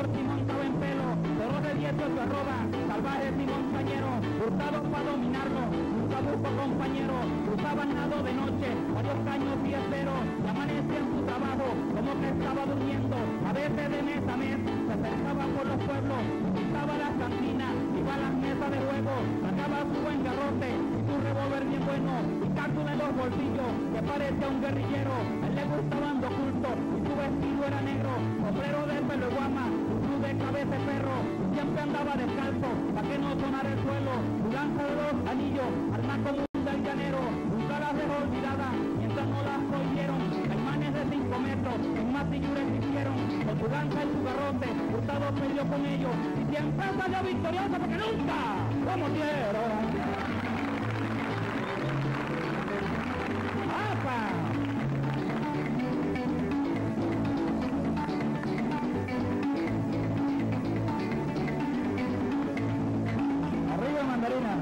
por Simón estaba en pelo, cerró de 18 arroba, salvaje Simón Cañero, hurtado para dominarlo, nunca busco compañero, cruzaban nado de noche, varios caños y espero, y amanecía en su trabajo, como que estaba durmiendo, a veces de mes a mes, se acercaba por los pueblos, visitaba las cantinas, iba a las mesas de juego, sacaba su buen garrote, y su revólver bien bueno, y cápsula en los bolsillos, que parecía un guerrillero, a él le gustaban de oculto, y su vestido era negro, sombrero de pelo de guama, su cruz de cabeza de perro, y siempre andaba descalzo, para que no sonara el suelo, su lanza de dos anillos, arma común del llanero, nunca las dejó olvidadas, mientras no las prohibieron, caimanes de 5 metros, en Matillures hicieron, con su lanza y su garrote, Hurtado peleó con ellos, y siempre salió victorioso, porque nunca como quiero. ¡Apa! Arriba, mandarina.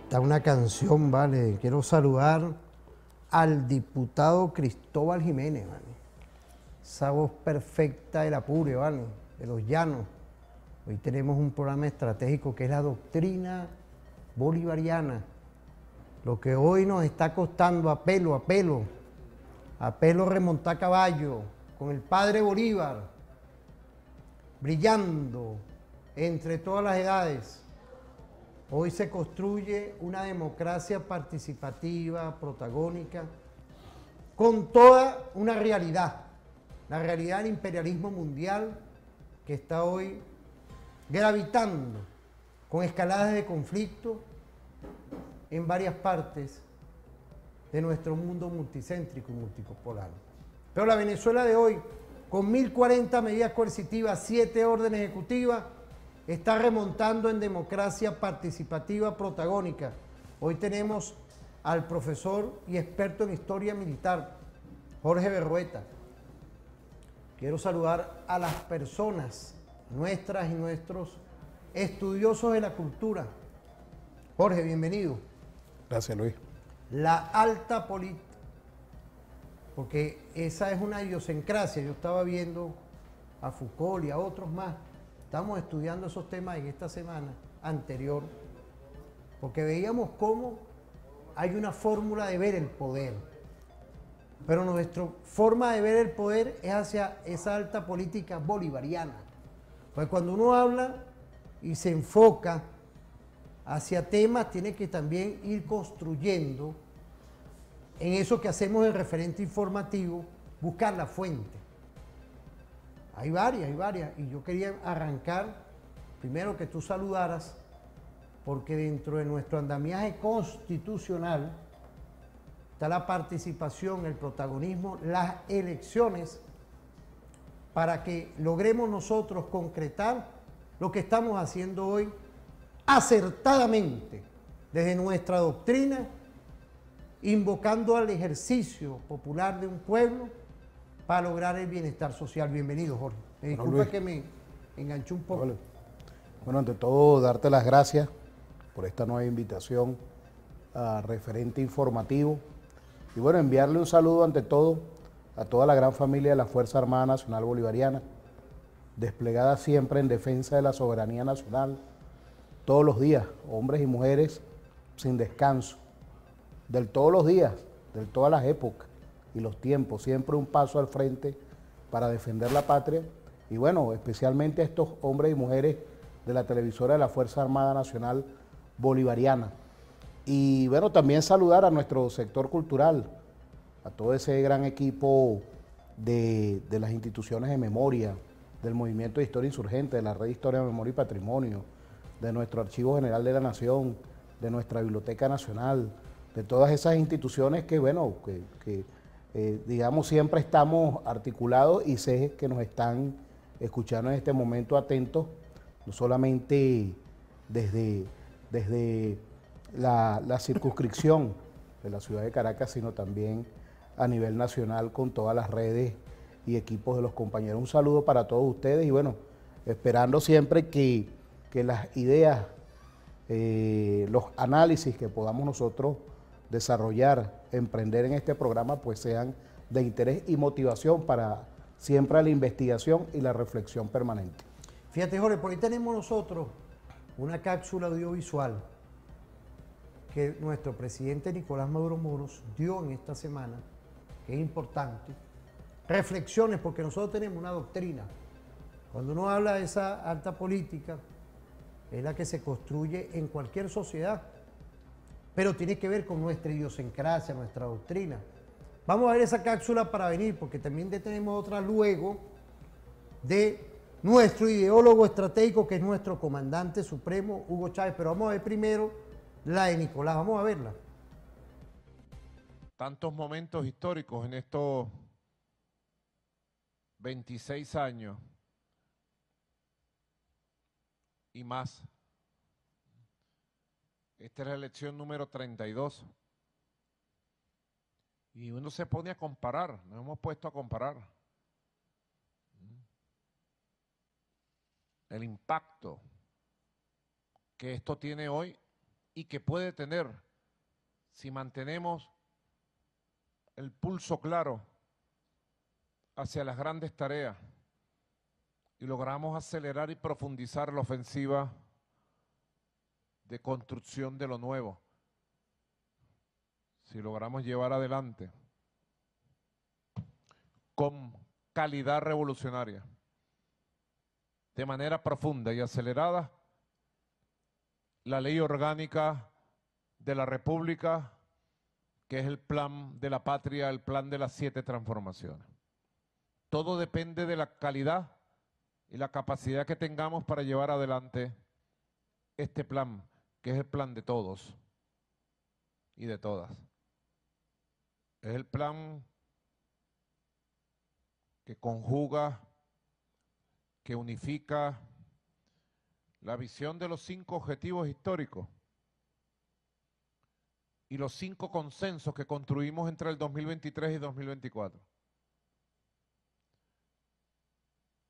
Está una canción, ¿vale? Quiero saludar al diputado Cristóbal Jiménez, ¿vale? Esa voz perfecta del Apure, ¿vale? De los llanos. Hoy tenemos un programa estratégico que es la doctrina bolivariana. Lo que hoy nos está costando a pelo remontar caballo, con el padre Bolívar, brillando entre todas las edades. Hoy se construye una democracia participativa, protagónica, con toda una realidad, la realidad del imperialismo mundial que está hoy gravitando con escaladas de conflicto en varias partes de nuestro mundo multicéntrico y multipolar. Pero la Venezuela de hoy, con 1040 medidas coercitivas, 7 órdenes ejecutivas, está remontando en democracia participativa protagónica. Hoy tenemos al profesor y experto en historia militar, Jorge Berrueta. Quiero saludar a las personas, nuestras y nuestros estudiosos de la cultura. Jorge, bienvenido. Gracias, Luis. La alta política, porque esa es una idiosincrasia. Yo estaba viendo a Foucault y a otros más. Estamos estudiando esos temas en esta semana anterior, porque veíamos cómo hay una fórmula de ver el poder, pero nuestra forma de ver el poder es hacia esa alta política bolivariana. Pues cuando uno habla y se enfoca hacia temas, tiene que también ir construyendo en eso que hacemos el referente informativo, buscar la fuente. Hay varias, y yo quería arrancar, primero que tú saludaras, porque dentro de nuestro andamiaje constitucional está la participación, el protagonismo, las elecciones, para que logremos nosotros concretar lo que estamos haciendo hoy acertadamente desde nuestra doctrina, invocando al ejercicio popular de un pueblo para lograr el bienestar social. Bienvenido, Jorge. Me disculpa que me enganché un poco. Vale. Bueno, ante todo, darte las gracias por esta nueva invitación a referente informativo. Y bueno, enviarle un saludo ante todo a toda la gran familia de la Fuerza Armada Nacional Bolivariana, desplegada siempre en defensa de la soberanía nacional, todos los días, hombres y mujeres sin descanso, del todos los días, de todas las épocas y los tiempos, siempre un paso al frente para defender la patria. Y bueno, especialmente a estos hombres y mujeres de la televisora de la Fuerza Armada Nacional Bolivariana. Y bueno, también saludar a nuestro sector cultural, a todo ese gran equipo de las instituciones de memoria, del Movimiento de Historia Insurgente, de la Red de Historia, Memoria y Patrimonio, de nuestro Archivo General de la Nación, de nuestra Biblioteca Nacional, de todas esas instituciones que, bueno, digamos, siempre estamos articulados y sé que nos están escuchando en este momento atentos, no solamente desde la circunscripción de la ciudad de Caracas, sino también a nivel nacional con todas las redes y equipos de los compañeros. Un saludo para todos ustedes y bueno, esperando siempre que las ideas, los análisis que podamos nosotros desarrollar, emprender en este programa, pues sean de interés y motivación para siempre la investigación y la reflexión permanente. Fíjate, Jorge, por ahí tenemos nosotros una cápsula audiovisual que nuestro presidente Nicolás Maduro Moros dio en esta semana, que es importante. Reflexiones, porque nosotros tenemos una doctrina. Cuando uno habla de esa alta política, es la que se construye en cualquier sociedad, pero tiene que ver con nuestra idiosincrasia, nuestra doctrina. Vamos a ver esa cápsula para venir, porque también tenemos otra luego de nuestro ideólogo estratégico, que es nuestro comandante supremo, Hugo Chávez. Pero vamos a ver primero la de Nicolás, vamos a verla. Tantos momentos históricos en estos 26 años y más. Esta es la elección número 32. Y uno se pone a comparar, nos hemos puesto a comparar el impacto que esto tiene hoy y que puede tener si mantenemos el pulso claro hacia las grandes tareas y logramos acelerar y profundizar la ofensiva de construcción de lo nuevo. Si logramos llevar adelante con calidad revolucionaria, de manera profunda y acelerada, la ley orgánica de la República, que es el plan de la patria, el plan de las 7 transformaciones. Todo depende de la calidad y la capacidad que tengamos para llevar adelante este plan, que es el plan de todos y de todas. Es el plan que conjuga, que unifica la visión de los 5 objetivos históricos y los 5 consensos que construimos entre el 2023 y 2024.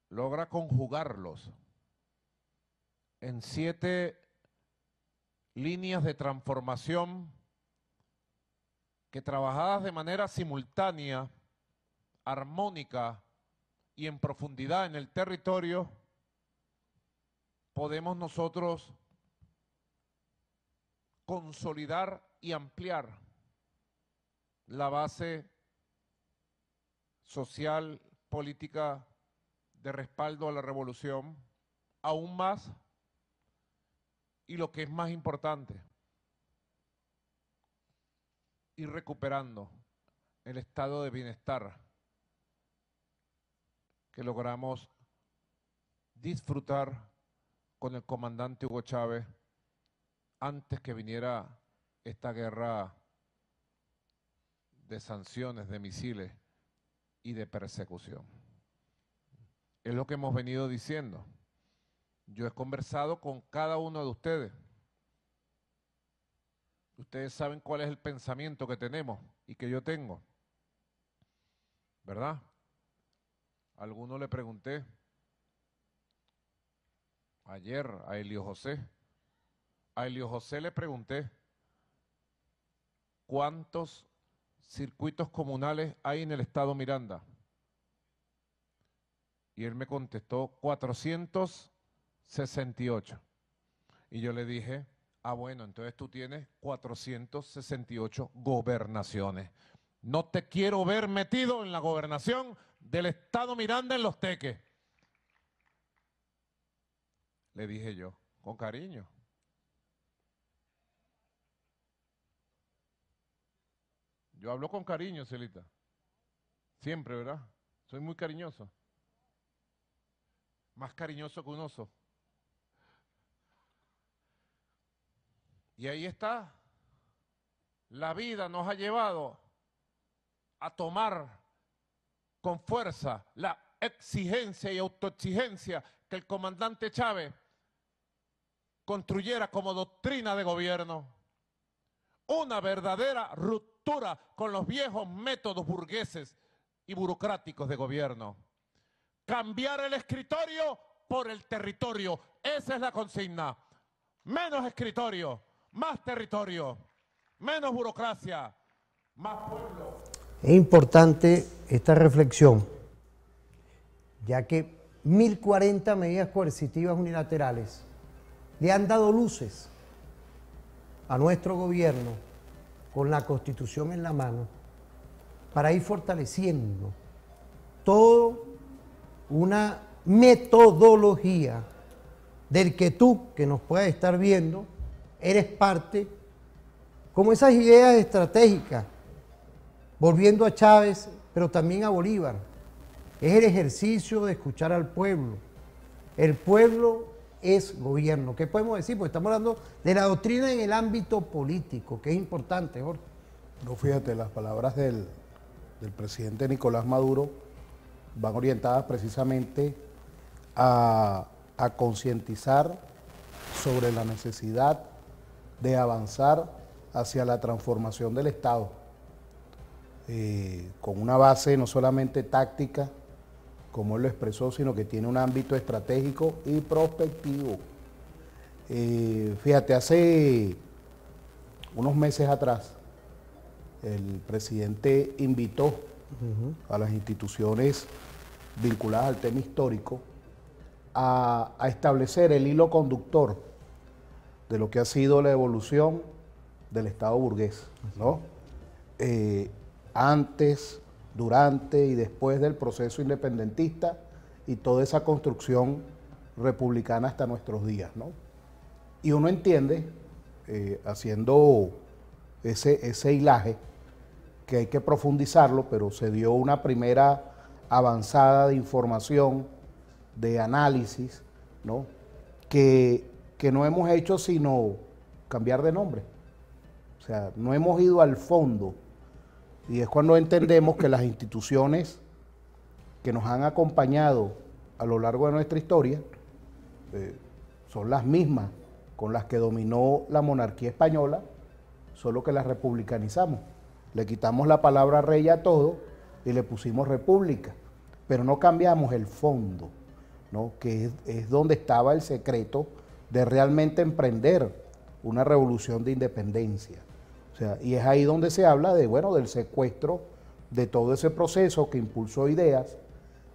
Logra conjugarlos en 7 líneas de transformación que, trabajadas de manera simultánea, armónica y en profundidad en el territorio, podemos nosotros consolidar y ampliar la base social, política de respaldo a la revolución aún más, y lo que es más importante, ir recuperando el estado de bienestar que logramos disfrutar con el comandante Hugo Chávez antes que viniera esta guerra de sanciones, de misiles y de persecución. Es lo que hemos venido diciendo. Yo he conversado con cada uno de ustedes. Ustedes saben cuál es el pensamiento que tenemos y que yo tengo, ¿verdad? A alguno le pregunté, ayer a Elio José. A Elio José le pregunté cuántos circuitos comunales hay en el estado Miranda. Y él me contestó 468. Y yo le dije, ah, bueno, entonces tú tienes 468 gobernaciones. No te quiero ver metido en la gobernación del estado Miranda en Los Teques. Le dije yo, con cariño. Yo hablo con cariño, Celita. Siempre, ¿verdad? Soy muy cariñoso. Más cariñoso que un oso. Y ahí está. La vida nos ha llevado a tomar con fuerza la exigencia y autoexigencia que el comandante Chávez construyera como doctrina de gobierno. Una verdadera ruptura con los viejos métodos burgueses y burocráticos de gobierno. Cambiar el escritorio por el territorio. Esa es la consigna. Menos escritorio, más territorio, menos burocracia, más pueblo. Es importante esta reflexión, ya que 1040 medidas coercitivas unilaterales le han dado luces a nuestro gobierno con la Constitución en la mano para ir fortaleciendo toda una metodología del que tú, que nos puedas estar viendo, eres parte, como esas ideas estratégicas, volviendo a Chávez, pero también a Bolívar. Es el ejercicio de escuchar al pueblo. El pueblo es gobierno. ¿Qué podemos decir? Pues estamos hablando de la doctrina en el ámbito político, que es importante, Jorge. No, fíjate, las palabras del presidente Nicolás Maduro van orientadas precisamente a concientizar sobre la necesidad de avanzar hacia la transformación del Estado, con una base no solamente táctica, como él lo expresó, sino que tiene un ámbito estratégico y prospectivo. Fíjate, hace unos meses atrás, el presidente invitó a las instituciones vinculadas al tema histórico a establecer el hilo conductor de lo que ha sido la evolución del Estado burgués, ¿no? Antes, durante y después del proceso independentista y toda esa construcción republicana hasta nuestros días, ¿no? Y uno entiende, haciendo ese hilaje, que hay que profundizarlo, pero se dio una primera avanzada de información, de análisis, ¿no? Que no hemos hecho sino cambiar de nombre. O sea, no hemos ido al fondo. Y es cuando entendemos que las instituciones que nos han acompañado a lo largo de nuestra historia son las mismas con las que dominó la monarquía española, solo que las republicanizamos. Le quitamos la palabra rey a todo y le pusimos república, pero no cambiamos el fondo, ¿no? Que es donde estaba el secreto de realmente emprender una revolución de independencia. O sea, y es ahí donde se habla de, bueno, del secuestro de todo ese proceso que impulsó ideas,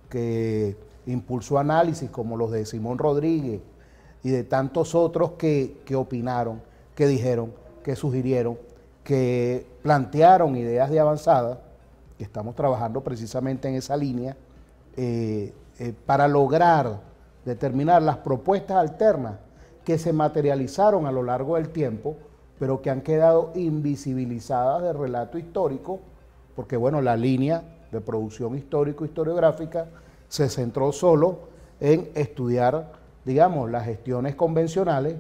que impulsó análisis como los de Simón Rodríguez y de tantos otros que opinaron, que dijeron, que sugirieron, que plantearon ideas de avanzada, que estamos trabajando precisamente en esa línea, para lograr determinar las propuestas alternas que se materializaron a lo largo del tiempo, pero que han quedado invisibilizadas del relato histórico, porque bueno, la línea de producción histórico-historiográfica se centró solo en estudiar, digamos, las gestiones convencionales,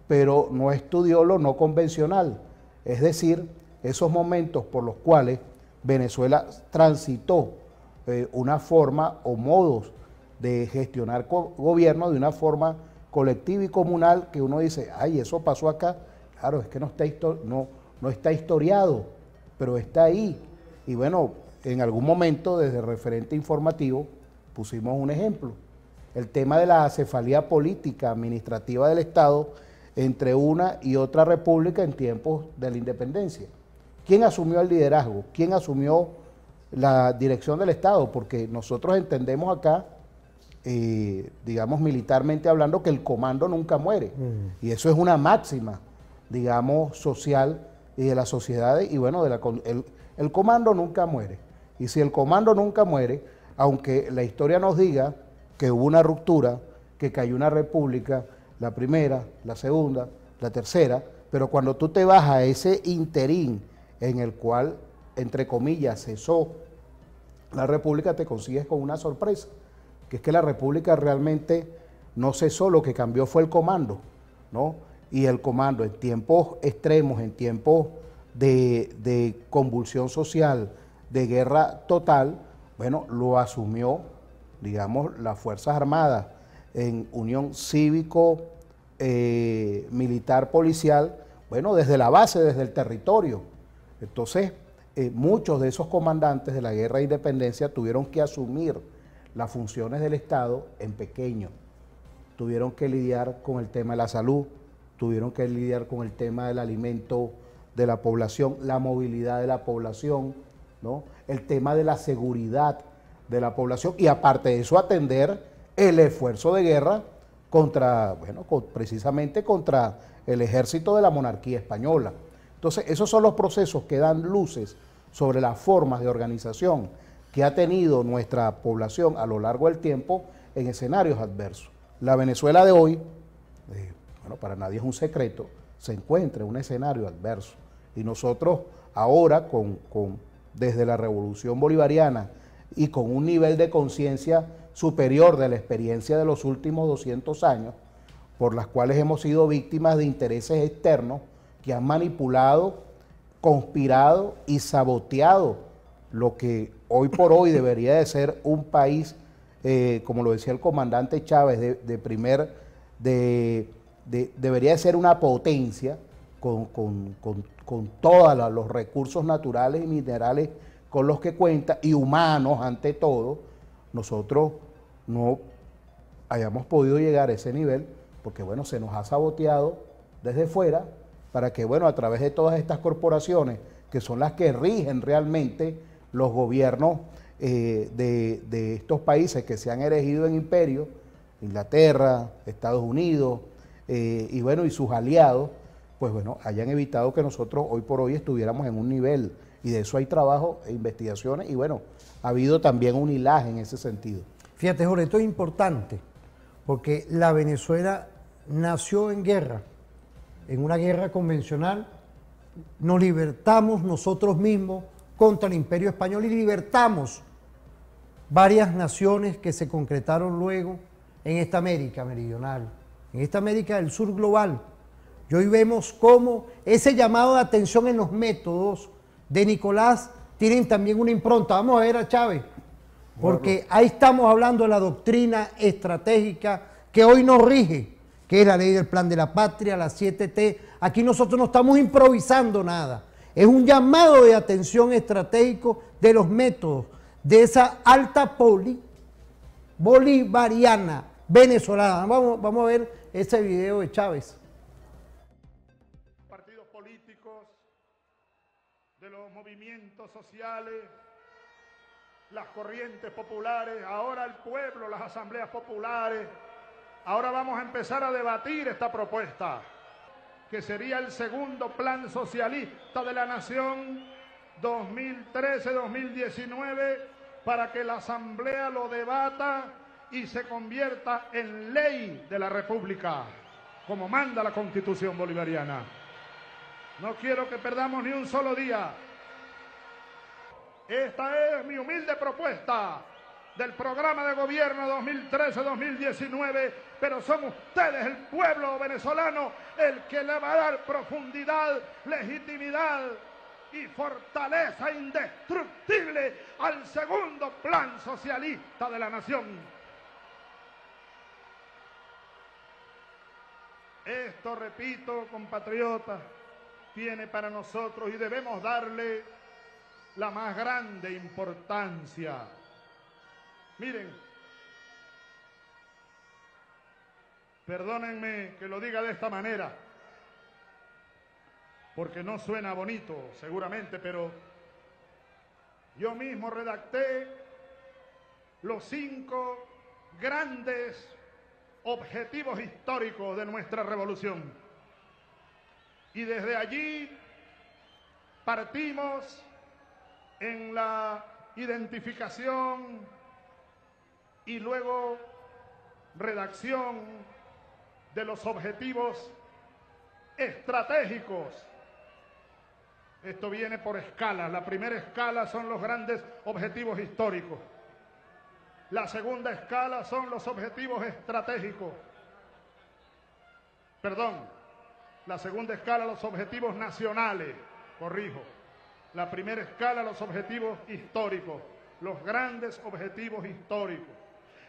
pero no estudió lo no convencional, es decir, esos momentos por los cuales Venezuela transitó una forma o modos de gestionar gobierno de una forma colectiva y comunal que uno dice, ay, eso pasó acá. Claro, es que no está historiado, pero está ahí. Y bueno, en algún momento desde el referente informativo pusimos un ejemplo. el tema de la acefalía política administrativa del Estado entre una y otra república en tiempos de la independencia. ¿Quién asumió el liderazgo? ¿Quién asumió la dirección del Estado? Porque nosotros entendemos acá, digamos militarmente hablando, que el comando nunca muere. Y eso es una máxima, digamos, social y de la sociedad, y bueno, el comando nunca muere. Y si el comando nunca muere, aunque la historia nos diga que hubo una ruptura, que cayó una república, la primera, la segunda, la tercera, pero cuando tú te vas a ese interín en el cual, entre comillas, cesó la república, te consigues con una sorpresa, que es que la república realmente no cesó, lo que cambió fue el comando, ¿no? Y el comando en tiempos extremos, en tiempos de convulsión social, de guerra total, bueno, lo asumió, digamos, las Fuerzas Armadas en unión cívico, militar, policial, bueno, desde la base, desde el territorio. Entonces, muchos de esos comandantes de la guerra de independencia tuvieron que asumir las funciones del Estado en pequeño. Tuvieron que lidiar con el tema de la salud, tuvieron que lidiar con el tema del alimento de la población, la movilidad de la población, ¿no? El tema de la seguridad de la población y aparte de eso atender el esfuerzo de guerra contra, bueno, precisamente contra el ejército de la monarquía española. Entonces, esos son los procesos que dan luces sobre las formas de organización que ha tenido nuestra población a lo largo del tiempo en escenarios adversos. La Venezuela de hoy, bueno, para nadie es un secreto, se encuentra en un escenario adverso. Y nosotros ahora, desde la Revolución Bolivariana y con un nivel de conciencia superior de la experiencia de los últimos 200 años, por las cuales hemos sido víctimas de intereses externos que han manipulado, conspirado y saboteado lo que hoy por hoy debería de ser un país, como lo decía el comandante Chávez, debería de ser una potencia con todos los recursos naturales y minerales con los que cuenta, y humanos ante todo. Nosotros no hayamos podido llegar a ese nivel porque, bueno, se nos ha saboteado desde fuera para que, bueno, a través de todas estas corporaciones que son las que rigen realmente los gobiernos de estos países que se han erigido en imperio, Inglaterra, Estados Unidos, y bueno, y sus aliados, pues bueno, hayan evitado que nosotros hoy por hoy estuviéramos en un nivel, y de eso hay trabajo e investigaciones, y bueno, ha habido también un hilaje en ese sentido. Fíjate, Jorge, esto es importante, porque la Venezuela nació en guerra, en una guerra convencional, nos libertamos nosotros mismos contra el Imperio Español y libertamos varias naciones que se concretaron luego en esta América meridional, en esta América del Sur global. Y hoy vemos cómo ese llamado de atención en los métodos de Nicolás tienen también una impronta. Vamos a ver a Chávez, porque ahí estamos hablando de la doctrina estratégica que hoy nos rige, que es la ley del plan de la patria, la 7T. Aquí nosotros no estamos improvisando nada. Es un llamado de atención estratégico de los métodos, de esa alta bolivariana venezolana. Vamos a ver ese video de Chávez. Partidos políticos, de los movimientos sociales, las corrientes populares, ahora el pueblo, las asambleas populares. Ahora vamos a empezar a debatir esta propuesta, que sería el segundo plan socialista de la nación 2013-2019, para que la asamblea lo debata y se convierta en ley de la República, como manda la Constitución bolivariana. No quiero que perdamos ni un solo día. Esta es mi humilde propuesta del programa de gobierno 2013-2019, pero son ustedes, el pueblo venezolano, el que le va a dar profundidad, legitimidad y fortaleza indestructible al segundo plan socialista de la nación. Esto, repito, compatriotas, tiene para nosotros y debemos darle la más grande importancia. Miren, Perdónenme que lo diga de esta manera, porque no suena bonito seguramente, pero yo mismo redacté los 5 grandes objetivos históricos de nuestra revolución. Y desde allí partimos en la identificación y luego redacción de los objetivos estratégicos. Esto viene por escalas. La primera escala son los grandes objetivos históricos. La segunda escala son los objetivos estratégicos. Perdón, la segunda escala los objetivos nacionales, corrijo. La primera escala los objetivos históricos, los grandes objetivos históricos.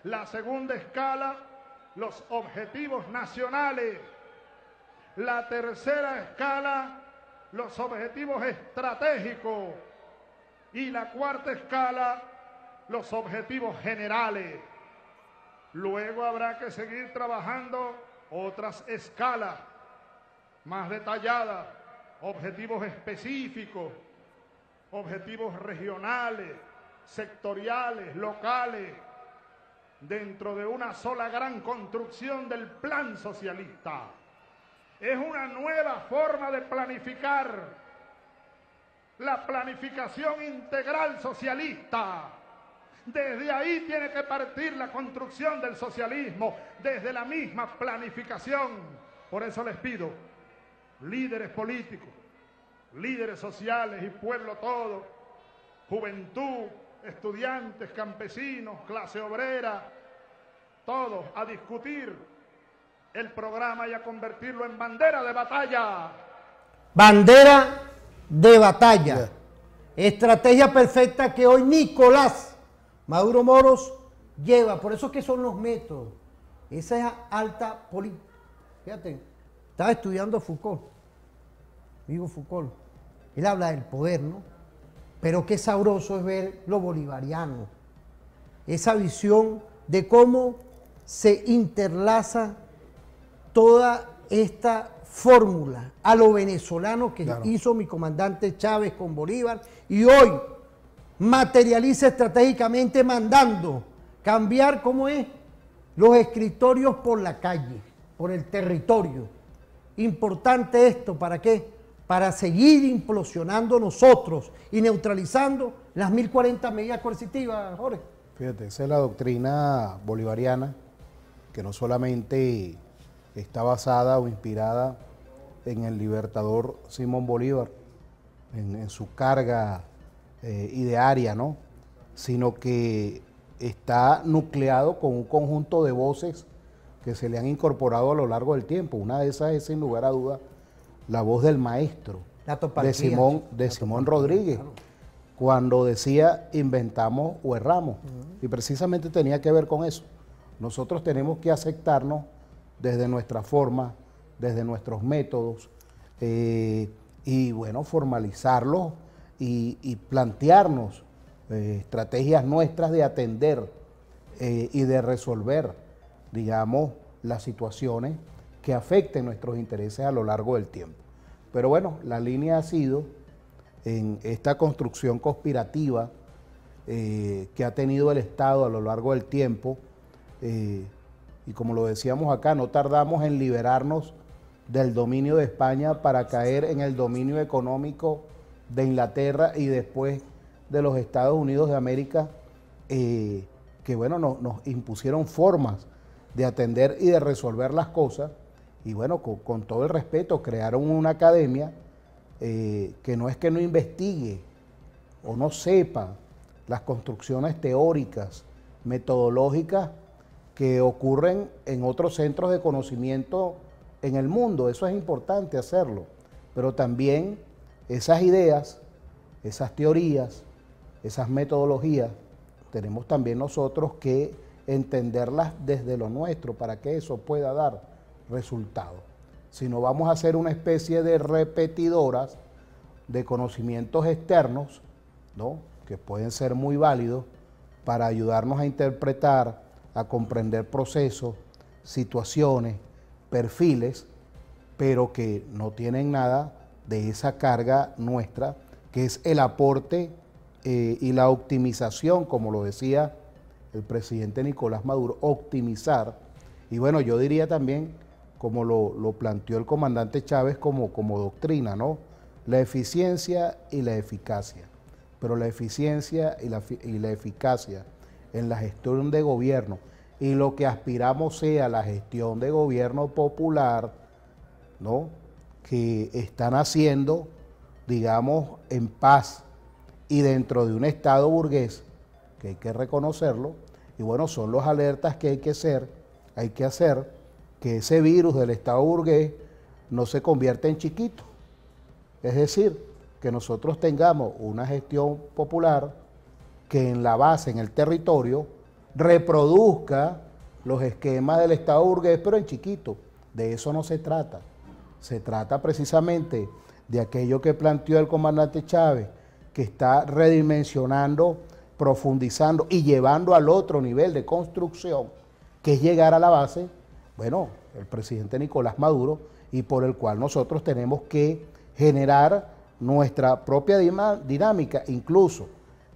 La segunda escala los objetivos nacionales. La tercera escala los objetivos estratégicos. Y la cuarta escala los objetivos generales. Luego habrá que seguir trabajando otras escalas más detalladas, objetivos específicos, objetivos regionales, sectoriales, locales, dentro de una sola gran construcción del plan socialista. Es una nueva forma de planificar, la planificación integral socialista. Desde ahí tiene que partir la construcción del socialismo, desde la misma planificación. Por eso les pido, líderes políticos, líderes sociales y pueblo todo, juventud, estudiantes, campesinos, clase obrera, todos a discutir el programa y a convertirlo en bandera de batalla. Bandera de batalla. Estrategia perfecta que hoy Nicolás Maduro Moros lleva. Por eso es que son los métodos. Esa es alta política. Fíjate, estaba estudiando Foucault. Digo Foucault. Él habla del poder, ¿no? Pero qué sabroso es ver lo bolivariano. Esa visión de cómo se interlaza toda esta fórmula a lo venezolano que hizo mi comandante Chávez con Bolívar y hoy materializa estratégicamente mandando cambiar cómo es los escritorios por la calle, por el territorio. Importante esto, ¿para qué? Para seguir implosionando nosotros y neutralizando las 1040 medidas coercitivas, Jorge. Fíjate, esa es la doctrina bolivariana que no solamente está basada o inspirada en el libertador Simón Bolívar, en su carga idearia, ¿no? Sino que está nucleado con un conjunto de voces que se le han incorporado a lo largo del tiempo. Una de esas es, sin lugar a dudas, la voz del maestro, de Simón Rodríguez, claro, cuando decía inventamos o erramos. Y precisamente tenía que ver con eso. Nosotros tenemos que aceptarnos desde nuestra forma, desde nuestros métodos, y bueno, formalizarlos y plantearnos estrategias nuestras de atender y de resolver, digamos, las situaciones que afecten nuestros intereses a lo largo del tiempo. Pero bueno, la línea ha sido en esta construcción conspirativa que ha tenido el Estado a lo largo del tiempo, y como lo decíamos acá, no tardamos en liberarnos del dominio de España para caer en el dominio económico de Inglaterra y después de los Estados Unidos de América, que bueno, nos impusieron formas de atender y de resolver las cosas, y bueno, con todo el respeto, crearon una academia que no es que no investigue o no sepa las construcciones teóricas, metodológicas que ocurren en otros centros de conocimiento en el mundo. Eso es importante hacerlo, pero también esas ideas, esas teorías, esas metodologías, tenemos también nosotros que entenderlas desde lo nuestro para que eso pueda dar resultados. Si no, vamos a hacer una especie de repetidoras de conocimientos externos, ¿no?, que pueden ser muy válidos para ayudarnos a interpretar, a comprender procesos, situaciones, perfiles, pero que no tienen nada de esa carga nuestra, que es el aporte y la optimización, como lo decía el presidente Nicolás Maduro, optimizar. Y bueno, yo diría también, como lo planteó el comandante Chávez como doctrina, ¿no? La eficiencia y la eficacia. Pero la eficiencia y la eficacia en la gestión de gobierno, y lo que aspiramos sea la gestión de gobierno popular, ¿no? Que están haciendo, digamos, en paz y dentro de un Estado burgués, que hay que reconocerlo, y bueno, son los alertas que hay que hacer que ese virus del Estado burgués no se convierta en chiquito. Es decir, que nosotros tengamos una gestión popular que en la base, en el territorio, reproduzca los esquemas del Estado burgués, pero en chiquito. De eso no se trata. Se trata precisamente de aquello que planteó el comandante Chávez, que está redimensionando, profundizando y llevando al otro nivel de construcción, que es llegar a la base, bueno, el presidente Nicolás Maduro, y por el cual nosotros tenemos que generar nuestra propia dinámica, incluso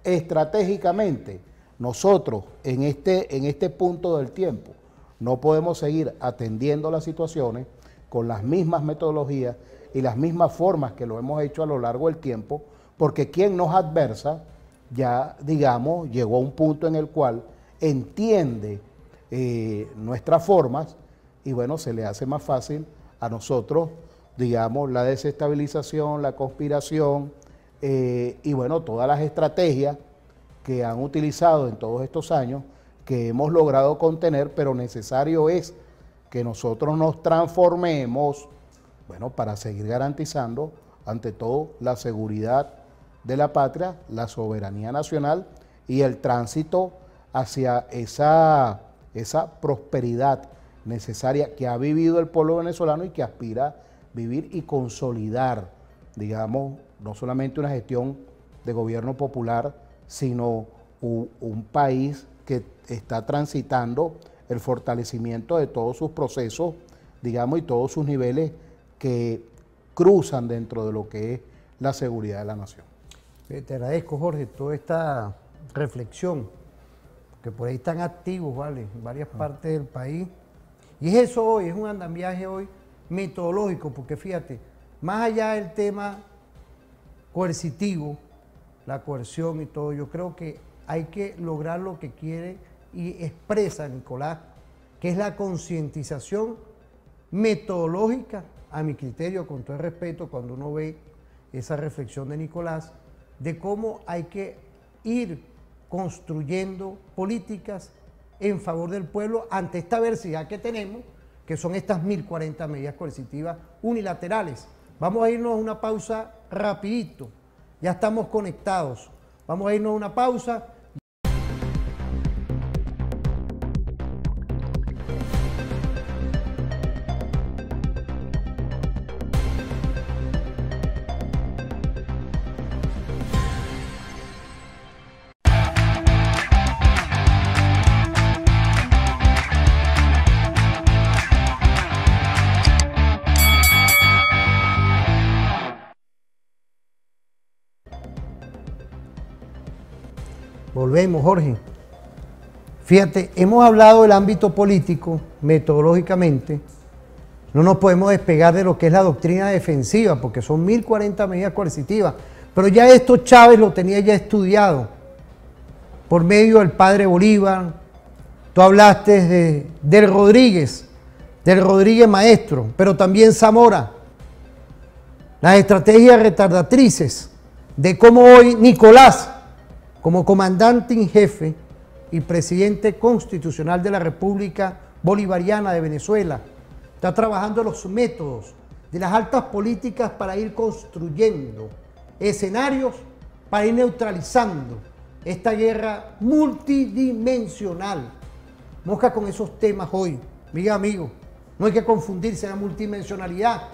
estratégicamente. Nosotros en este punto del tiempo no podemos seguir atendiendo las situaciones con las mismas metodologías y las mismas formas que lo hemos hecho a lo largo del tiempo, porque quien nos adversa ya, digamos, llegó a un punto en el cual entiende nuestras formas y bueno, se le hace más fácil a nosotros, digamos, la desestabilización, la conspiración y bueno, todas las estrategias que han utilizado en todos estos años, que hemos logrado contener, pero necesario es que nosotros nos transformemos, bueno, para seguir garantizando, ante todo, la seguridad de la patria, la soberanía nacional y el tránsito hacia esa prosperidad necesaria que ha vivido el pueblo venezolano y que aspira a vivir y consolidar, digamos, no solamente una gestión de gobierno popular, sino un país que está transitando el fortalecimiento de todos sus procesos, digamos, y todos sus niveles que cruzan dentro de lo que es la seguridad de la nación. Te agradezco, Jorge, toda esta reflexión, que por ahí están activos, ¿vale? En varias partes del país. Y es eso hoy, es un andamiaje hoy metodológico, porque fíjate, más allá del tema coercitivo, la coerción y todo, yo creo que hay que lograr lo que quiere y expresa Nicolás, que es la concientización metodológica, a mi criterio, con todo el respeto, cuando uno ve esa reflexión de Nicolás, de cómo hay que ir construyendo políticas en favor del pueblo ante esta adversidad que tenemos, que son estas 1040 medidas coercitivas unilaterales. Vamos a irnos a una pausa rapidito, ya estamos conectados, vamos a irnos a una pausa. Volvemos, Jorge. Fíjate, hemos hablado del ámbito político, metodológicamente. No nos podemos despegar de lo que es la doctrina defensiva, porque son 1040 medidas coercitivas. Pero ya esto Chávez lo tenía ya estudiado por medio del padre Bolívar. Tú hablaste del Rodríguez maestro, pero también Zamora. Las estrategias retardatrices de cómo hoy Nicolás, como comandante en jefe y presidente constitucional de la República Bolivariana de Venezuela, está trabajando los métodos de las altas políticas para ir construyendo escenarios, para ir neutralizando esta guerra multidimensional. Mosca con esos temas hoy, amigo, no hay que confundirse en la multidimensionalidad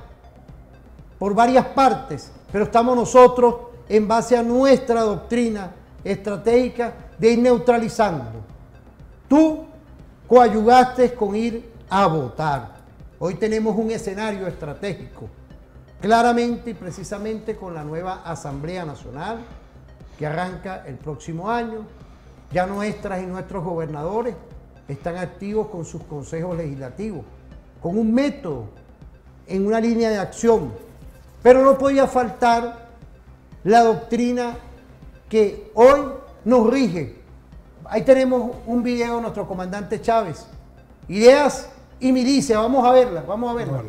por varias partes, pero estamos nosotros en base a nuestra doctrina estratégica de ir neutralizando. Tú coayudaste con ir a votar. Hoy tenemos un escenario estratégico, claramente y precisamente con la nueva Asamblea Nacional, que arranca el próximo año. Ya nuestras y nuestros gobernadores están activos con sus consejos legislativos, con un método, en una línea de acción. Pero no podía faltar la doctrina que hoy nos rige. Ahí tenemos un video de nuestro comandante Chávez. Ideas y milicia, vamos a verla, vamos a verla.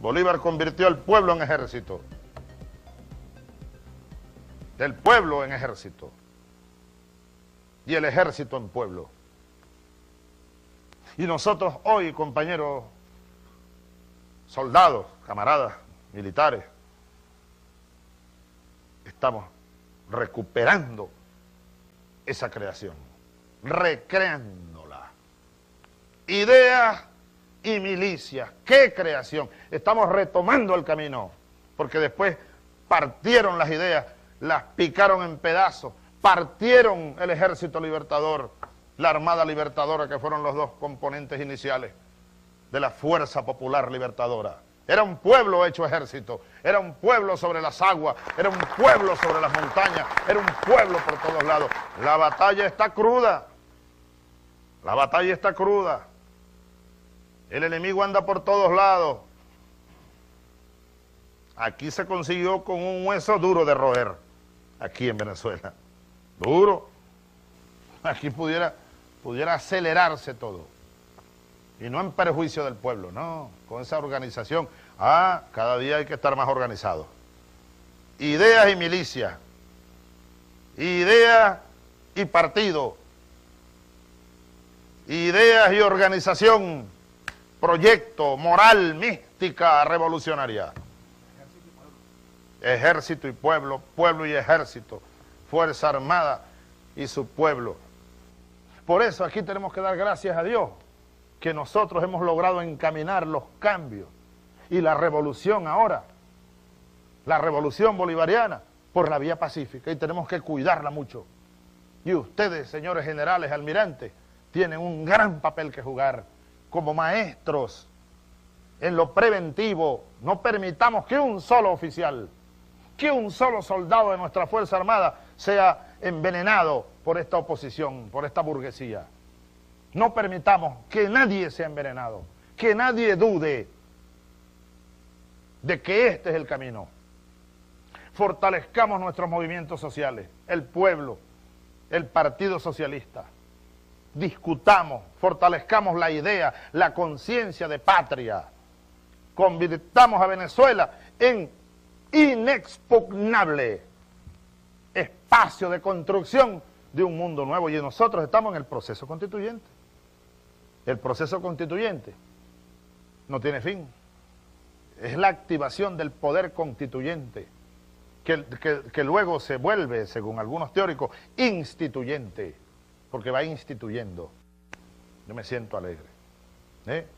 Bolívar convirtió al pueblo en ejército. El pueblo en ejército. Y el ejército en pueblo. Y nosotros hoy, compañeros, soldados, camaradas, militares, estamos recuperando esa creación, recreándola. Ideas y milicias, qué creación. Estamos retomando el camino, porque después partieron las ideas, las picaron en pedazos, partieron el Ejército Libertador, la Armada Libertadora, que fueron los dos componentes iniciales de la Fuerza Popular Libertadora. Era un pueblo hecho ejército, era un pueblo sobre las aguas, era un pueblo sobre las montañas, era un pueblo por todos lados. La batalla está cruda, la batalla está cruda. El enemigo anda por todos lados. Aquí se consiguió con un hueso duro de roer, aquí en Venezuela. Duro. Aquí pudiera acelerarse todo. Y no en perjuicio del pueblo, no, con esa organización. Cada día hay que estar más organizado. Ideas y milicias, ideas y partido, ideas y organización, proyecto, moral, mística revolucionaria. Ejército y pueblo, pueblo y ejército, Fuerza Armada y su pueblo. Por eso aquí tenemos que dar gracias a Dios que nosotros hemos logrado encaminar los cambios y la revolución ahora, la revolución bolivariana, por la vía pacífica, y tenemos que cuidarla mucho. Y ustedes, señores generales, almirantes, tienen un gran papel que jugar como maestros en lo preventivo. No permitamos que un solo oficial, que un solo soldado de nuestra Fuerza Armada sea envenenado por esta oposición, por esta burguesía. No permitamos que nadie sea envenenado, que nadie dude de que este es el camino. Fortalezcamos nuestros movimientos sociales, el pueblo, el Partido Socialista. Discutamos, fortalezcamos la idea, la conciencia de patria. Convirtamos a Venezuela en inexpugnable espacio de construcción de un mundo nuevo. Y nosotros estamos en el proceso constituyente. El proceso constituyente no tiene fin. Es la activación del poder constituyente, que luego se vuelve, según algunos teóricos, instituyente, porque va instituyendo. Yo me siento alegre,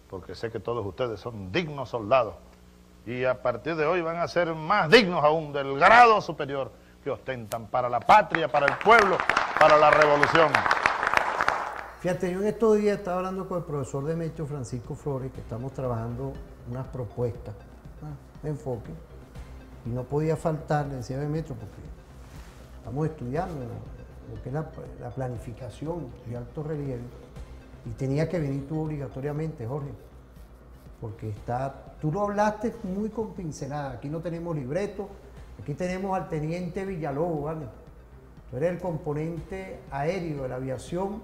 porque sé que todos ustedes son dignos soldados, y a partir de hoy van a ser más dignos aún del grado superior que ostentan para la patria, para el pueblo, para la revolución. Fíjate, yo en estos días estaba hablando con el profesor Demetrio Francisco Flores, que estamos trabajando unas propuestas de enfoque, y no podía faltar, le decía Demetrio, porque estamos estudiando lo que es la planificación de alto relieve, y tenía que venir tú obligatoriamente, Jorge, porque tú lo hablaste muy con pincelada. Aquí no tenemos libreto, aquí tenemos al teniente Villalobos, ¿vale? Tú eres el componente aéreo de la aviación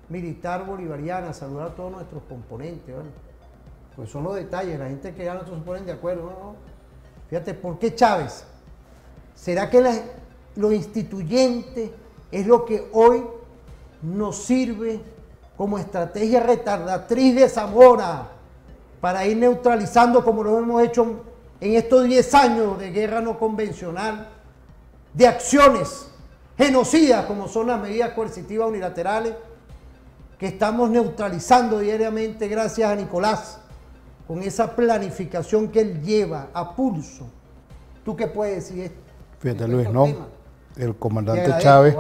militar bolivariana. Saludar a todos nuestros componentes, ¿vale? Pues son los detalles, la gente que ya no se ponen de acuerdo, no. Fíjate, ¿por qué Chávez? ¿Será que lo instituyente es lo que hoy nos sirve como estrategia retardatriz de Zamora para ir neutralizando, como lo hemos hecho en estos 10 años de guerra no convencional, de acciones genocidas como son las medidas coercitivas unilaterales, que estamos neutralizando diariamente gracias a Nicolás, con esa planificación que él lleva a pulso? ¿Tú qué puedes decir? Fíjate, Luis, no, el comandante Chávez,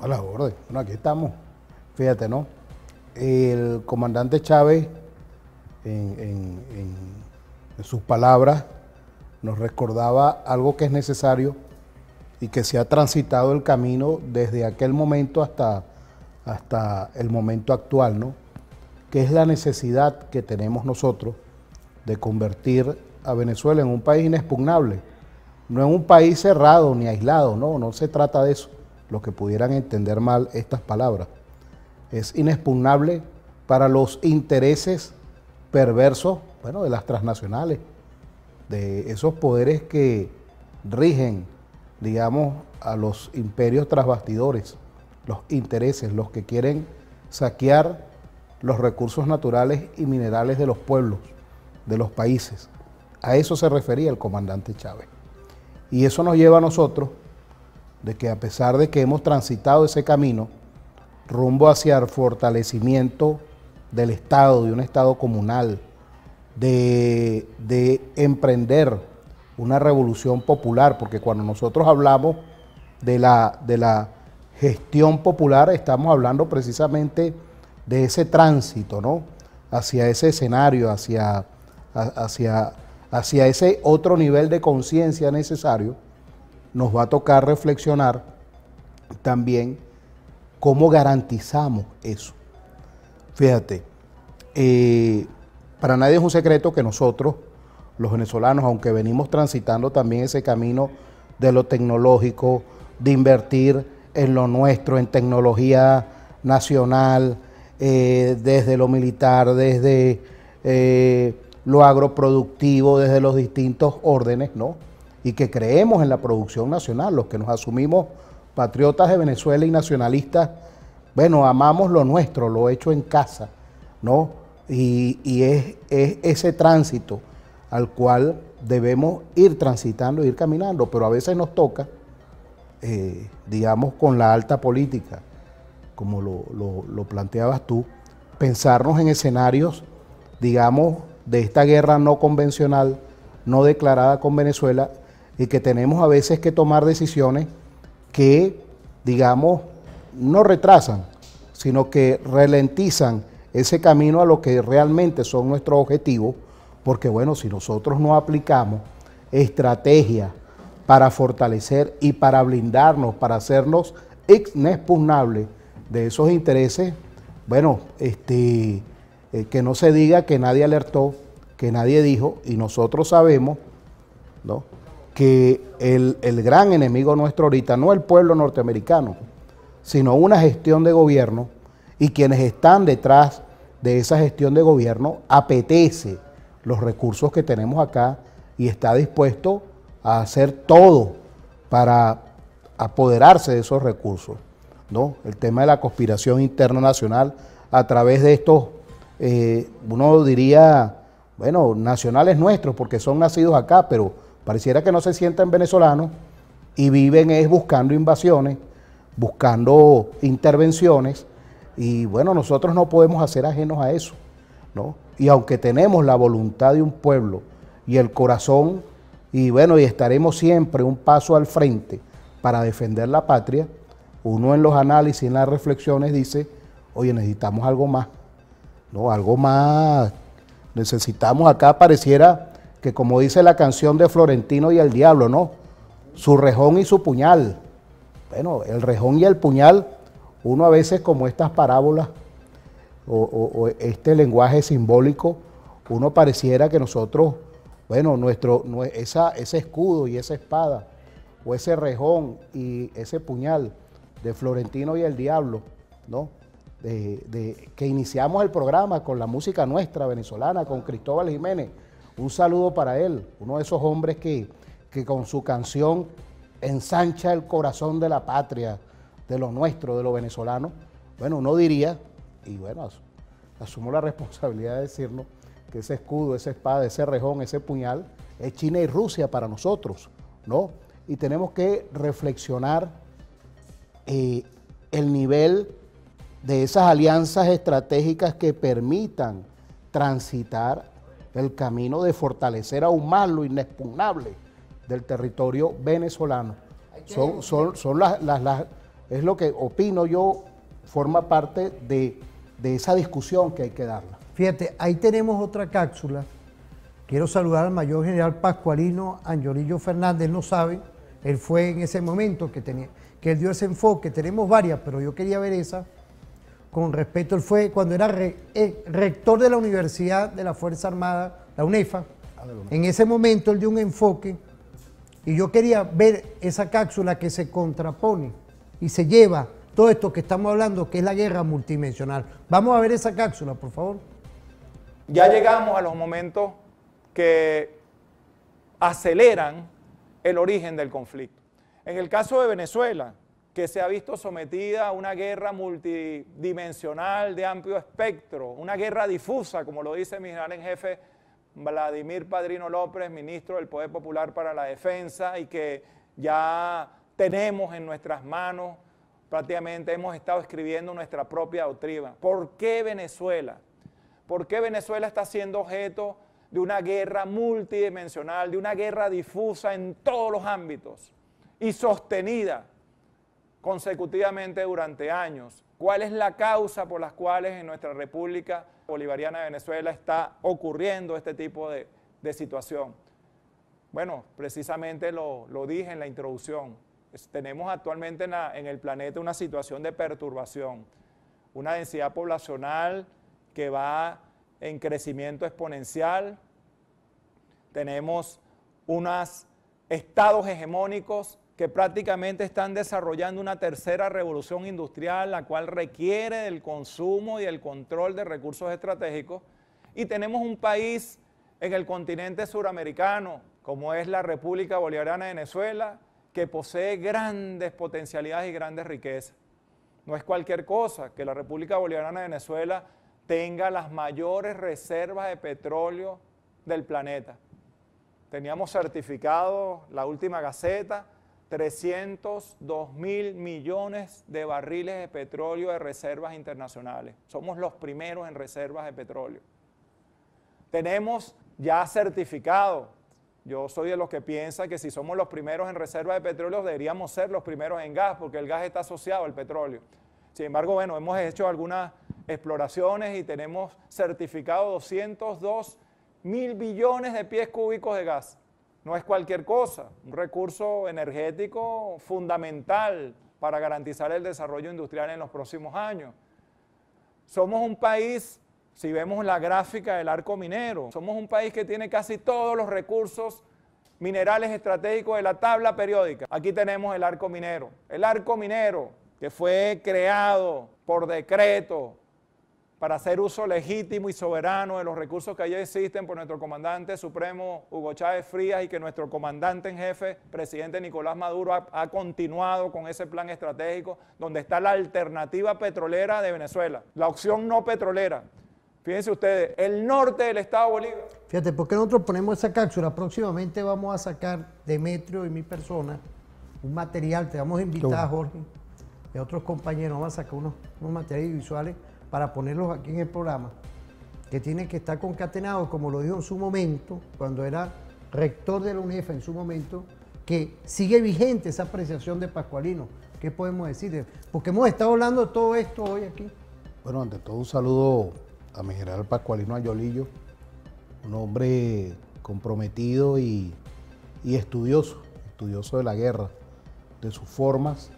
a la orden, bueno, aquí estamos, fíjate, ¿no? El comandante Chávez en sus palabras, nos recordaba algo que es necesario y que se ha transitado el camino desde aquel momento hasta el momento actual, ¿no? Que es la necesidad que tenemos nosotros de convertir a Venezuela en un país inexpugnable, no en un país cerrado ni aislado, no se trata de eso, los que pudieran entender mal estas palabras. Es inexpugnable para los intereses perversos, bueno, de las transnacionales, de esos poderes que rigen, digamos, a los imperios tras bastidores, los intereses, los que quieren saquear los recursos naturales y minerales de los pueblos, de los países. A eso se refería el comandante Chávez. Y eso nos lleva a nosotros de que a pesar de que hemos transitado ese camino rumbo hacia el fortalecimiento del Estado, de un Estado comunal, de emprender una revolución popular, porque cuando nosotros hablamos de la gestión popular, estamos hablando precisamente de ese tránsito, ¿no? Hacia ese escenario, hacia ese otro nivel de conciencia necesario. Nos va a tocar reflexionar también cómo garantizamos eso. Fíjate, para nadie es un secreto que nosotros, los venezolanos, aunque venimos transitando también ese camino de lo tecnológico, de invertir en lo nuestro, en tecnología nacional, desde lo militar, desde lo agroproductivo, desde los distintos órdenes, ¿no? Y que creemos en la producción nacional, los que nos asumimos patriotas de Venezuela y nacionalistas, bueno, amamos lo nuestro, lo hecho en casa, ¿no? Y es ese tránsito al cual debemos ir transitando, ir caminando, pero a veces nos toca, digamos, con la alta política, como lo planteabas tú, pensarnos en escenarios, digamos, de esta guerra no convencional, no declarada con Venezuela, y que tenemos a veces que tomar decisiones que, digamos, no retrasan, sino que ralentizan ese camino a lo que realmente son nuestros objetivos, porque bueno, si nosotros no aplicamos estrategias para fortalecer y para blindarnos, para hacernos inexpugnables de esos intereses, bueno, que no se diga que nadie alertó, que nadie dijo, y nosotros sabemos, ¿no?, que el gran enemigo nuestro ahorita no es el pueblo norteamericano, sino una gestión de gobierno, y quienes están detrás de esa gestión de gobierno apetece los recursos que tenemos acá y está dispuesto a hacer todo para apoderarse de esos recursos, ¿no? El tema de la conspiración interna nacional a través de estos, uno diría, bueno, nacionales nuestros, porque son nacidos acá, pero pareciera que no se sienten venezolanos y viven buscando invasiones, buscando intervenciones, y bueno, nosotros no podemos hacer ajenos a eso, ¿no? Y aunque tenemos la voluntad de un pueblo y el corazón, y bueno, y estaremos siempre un paso al frente para defender la patria, uno en los análisis, en las reflexiones dice, oye, necesitamos algo más, ¿no? Algo más, necesitamos acá, pareciera que como dice la canción de Florentino y el Diablo, ¿no? Su rejón y su puñal. Bueno, el rejón y el puñal, uno a veces como estas parábolas o este lenguaje simbólico, uno pareciera que nosotros, bueno, ese escudo y esa espada, o ese rejón y ese puñal de Florentino y el Diablo, ¿no? Que iniciamos el programa con la música nuestra venezolana, con Cristóbal Jiménez. Un saludo para él, uno de esos hombres que con su canción ensancha el corazón de la patria, de lo nuestro, de lo venezolano. Bueno, uno diría, y bueno, asumo la responsabilidad de decirlo, que ese escudo, esa espada, ese rejón, ese puñal, es China y Rusia para nosotros, ¿no? Y tenemos que reflexionar el nivel de esas alianzas estratégicas que permitan transitar el camino de fortalecer aún más lo inexpugnable del territorio venezolano. Es lo que opino yo, forma parte de esa discusión que hay que darla. Fíjate, ahí tenemos otra cápsula. Quiero saludar al mayor general Pascualino Angelillo Fernández, no sabe, él fue en ese momento que él dio ese enfoque, tenemos varias, pero yo quería ver esa. Con respeto, él fue cuando era rector de la Universidad de la Fuerza Armada, la UNEFA. En ese momento él dio un enfoque y yo quería ver esa cápsula que se contrapone y se lleva todo esto que estamos hablando, que es la guerra multidimensional. Vamos a ver esa cápsula, por favor. Ya llegamos a los momentos que aceleran el origen del conflicto. En el caso de Venezuela, que se ha visto sometida a una guerra multidimensional de amplio espectro, una guerra difusa, como lo dice mi general en jefe Vladimir Padrino López, ministro del Poder Popular para la Defensa, y que ya tenemos en nuestras manos, prácticamente hemos estado escribiendo nuestra propia doctrina. ¿Por qué Venezuela? ¿Por qué Venezuela está siendo objeto de una guerra multidimensional, de una guerra difusa en todos los ámbitos y sostenida consecutivamente durante años? ¿Cuál es la causa por las cuales en nuestra República Bolivariana de Venezuela está ocurriendo este tipo de situación? Bueno, precisamente lo dije en la introducción. Tenemos actualmente en el planeta una situación de perturbación, una densidad poblacional que va en crecimiento exponencial. Tenemos unos estados hegemónicos que prácticamente están desarrollando una tercera revolución industrial, la cual requiere del consumo y el control de recursos estratégicos. Y tenemos un país en el continente suramericano, como es la República Bolivariana de Venezuela, que posee grandes potencialidades y grandes riquezas. No es cualquier cosa que la República Bolivariana de Venezuela tenga las mayores reservas de petróleo del planeta. Teníamos certificado la última Gaceta, 302.000 millones de barriles de petróleo de reservas internacionales. Somos los primeros en reservas de petróleo. Tenemos ya certificado, yo soy de los que piensa que si somos los primeros en reservas de petróleo deberíamos ser los primeros en gas, porque el gas está asociado al petróleo. Sin embargo, bueno, hemos hecho algunas exploraciones y tenemos certificado 202.000 billones de pies cúbicos de gas. No es cualquier cosa, un recurso energético fundamental para garantizar el desarrollo industrial en los próximos años. Somos un país, si vemos la gráfica del arco minero, somos un país que tiene casi todos los recursos minerales estratégicos de la tabla periódica. Aquí tenemos el arco minero. El arco minero que fue creado por decreto para hacer uso legítimo y soberano de los recursos que allí existen por nuestro comandante supremo Hugo Chávez Frías, y que nuestro comandante en jefe, presidente Nicolás Maduro, ha continuado con ese plan estratégico donde está la alternativa petrolera de Venezuela, la opción no petrolera. Fíjense ustedes, el norte del estado Bolívar. Fíjate, ¿por qué nosotros ponemos esa cápsula? Próximamente vamos a sacar, Demetrio y mi persona, un material, te vamos a invitar a Jorge y a otros compañeros, vamos a sacar unos materiales visuales para ponerlos aquí en el programa, que tienen que estar concatenados, como lo dijo en su momento, cuando era rector de la UNEFA en su momento, que sigue vigente esa apreciación de Pascualino. ¿Qué podemos decir? Porque hemos estado hablando de todo esto hoy aquí. Bueno, ante todo un saludo a mi general Pascualino Angelillo, un hombre comprometido y estudioso de la guerra, de sus formas,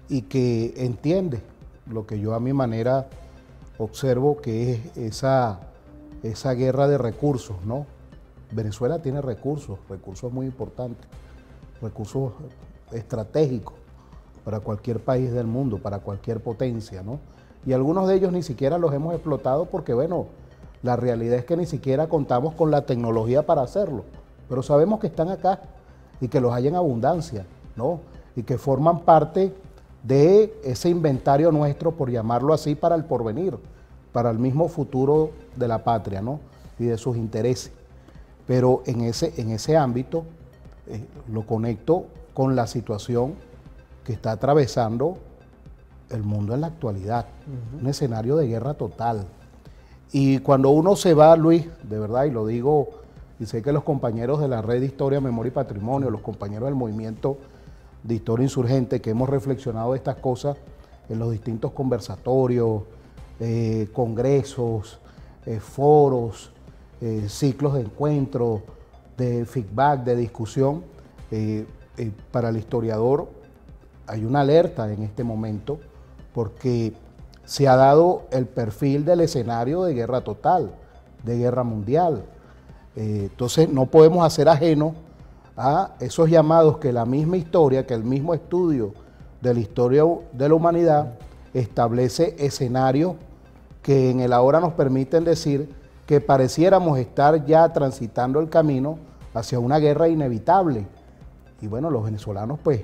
y que entiende lo que yo a mi manera observo, que es esa guerra de recursos, ¿no? Venezuela tiene recursos muy importantes, recursos estratégicos para cualquier país del mundo, para cualquier potencia, ¿no? Y algunos de ellos ni siquiera los hemos explotado porque, bueno, la realidad es que ni siquiera contamos con la tecnología para hacerlo, pero sabemos que están acá y que los hay en abundancia, ¿no? Y que forman parte de ese inventario nuestro, por llamarlo así, para el porvenir, para el mismo futuro de la patria, ¿no? Y de sus intereses. Pero en ese ámbito lo conecto con la situación que está atravesando el mundo en la actualidad, un escenario de guerra total. Y cuando uno se va, Luis, de verdad, y lo digo, y sé que los compañeros de la Red de Historia, Memoria y Patrimonio, los compañeros del Movimiento de Historia Insurgente, que hemos reflexionado de estas cosas en los distintos conversatorios, congresos, foros, ciclos de encuentro, de feedback, de discusión. Para el historiador hay una alerta en este momento porque se ha dado el perfil del escenario de guerra total, de guerra mundial. Entonces no podemos hacer ajeno a esos llamados que la misma historia, que el mismo estudio de la historia de la humanidad establece escenarios que en el ahora nos permiten decir que pareciéramos estar ya transitando el camino hacia una guerra inevitable. Y bueno, los venezolanos pues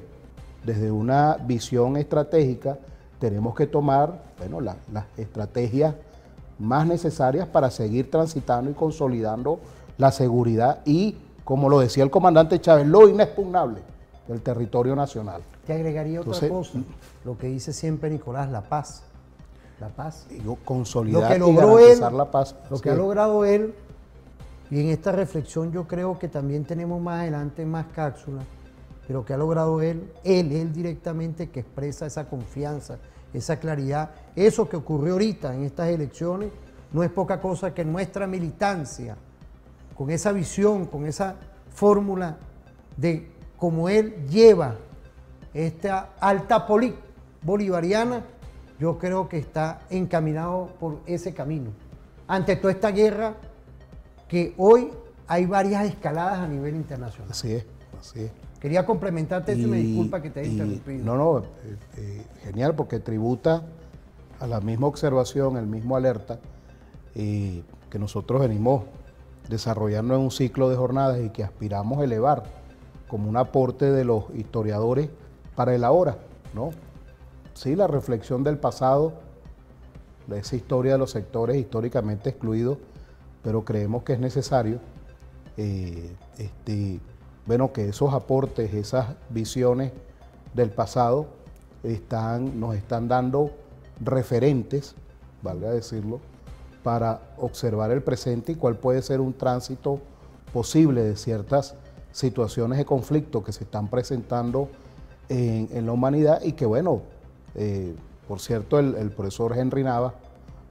desde una visión estratégica tenemos que tomar las estrategias más necesarias para seguir transitando y consolidando la seguridad y, como lo decía el comandante Chávez, lo inexpugnable del territorio nacional. Te agregaría otra Entonces, cosa, lo que dice siempre Nicolás, la paz. La paz. Consolidar Lo que y logró garantizar él, la paz. lo que ha logrado él, y en esta reflexión yo creo que también tenemos más adelante más cápsulas, pero que ha logrado él directamente, que expresa esa confianza, esa claridad. Eso que ocurrió ahorita en estas elecciones no es poca cosa que nuestra militancia, con esa visión, con esa fórmula de cómo él lleva esta alta bolivariana, yo creo que está encaminado por ese camino. Ante toda esta guerra, que hoy hay varias escaladas a nivel internacional. Así es, así es. Quería complementarte eso y me disculpa que te haya interrumpido. No, genial, porque tributa a la misma observación, el mismo alerta que nosotros venimos desarrollando en un ciclo de jornadas y que aspiramos a elevar como un aporte de los historiadores para el ahora, ¿no? Sí, la reflexión del pasado, de esa historia de los sectores históricamente excluidos, pero creemos que es necesario que esos aportes, esas visiones del pasado nos están dando referentes, valga decirlo, para observar el presente y cuál puede ser un tránsito posible de ciertas situaciones de conflicto que se están presentando en la humanidad y que, bueno, por cierto, el profesor Henry Navas,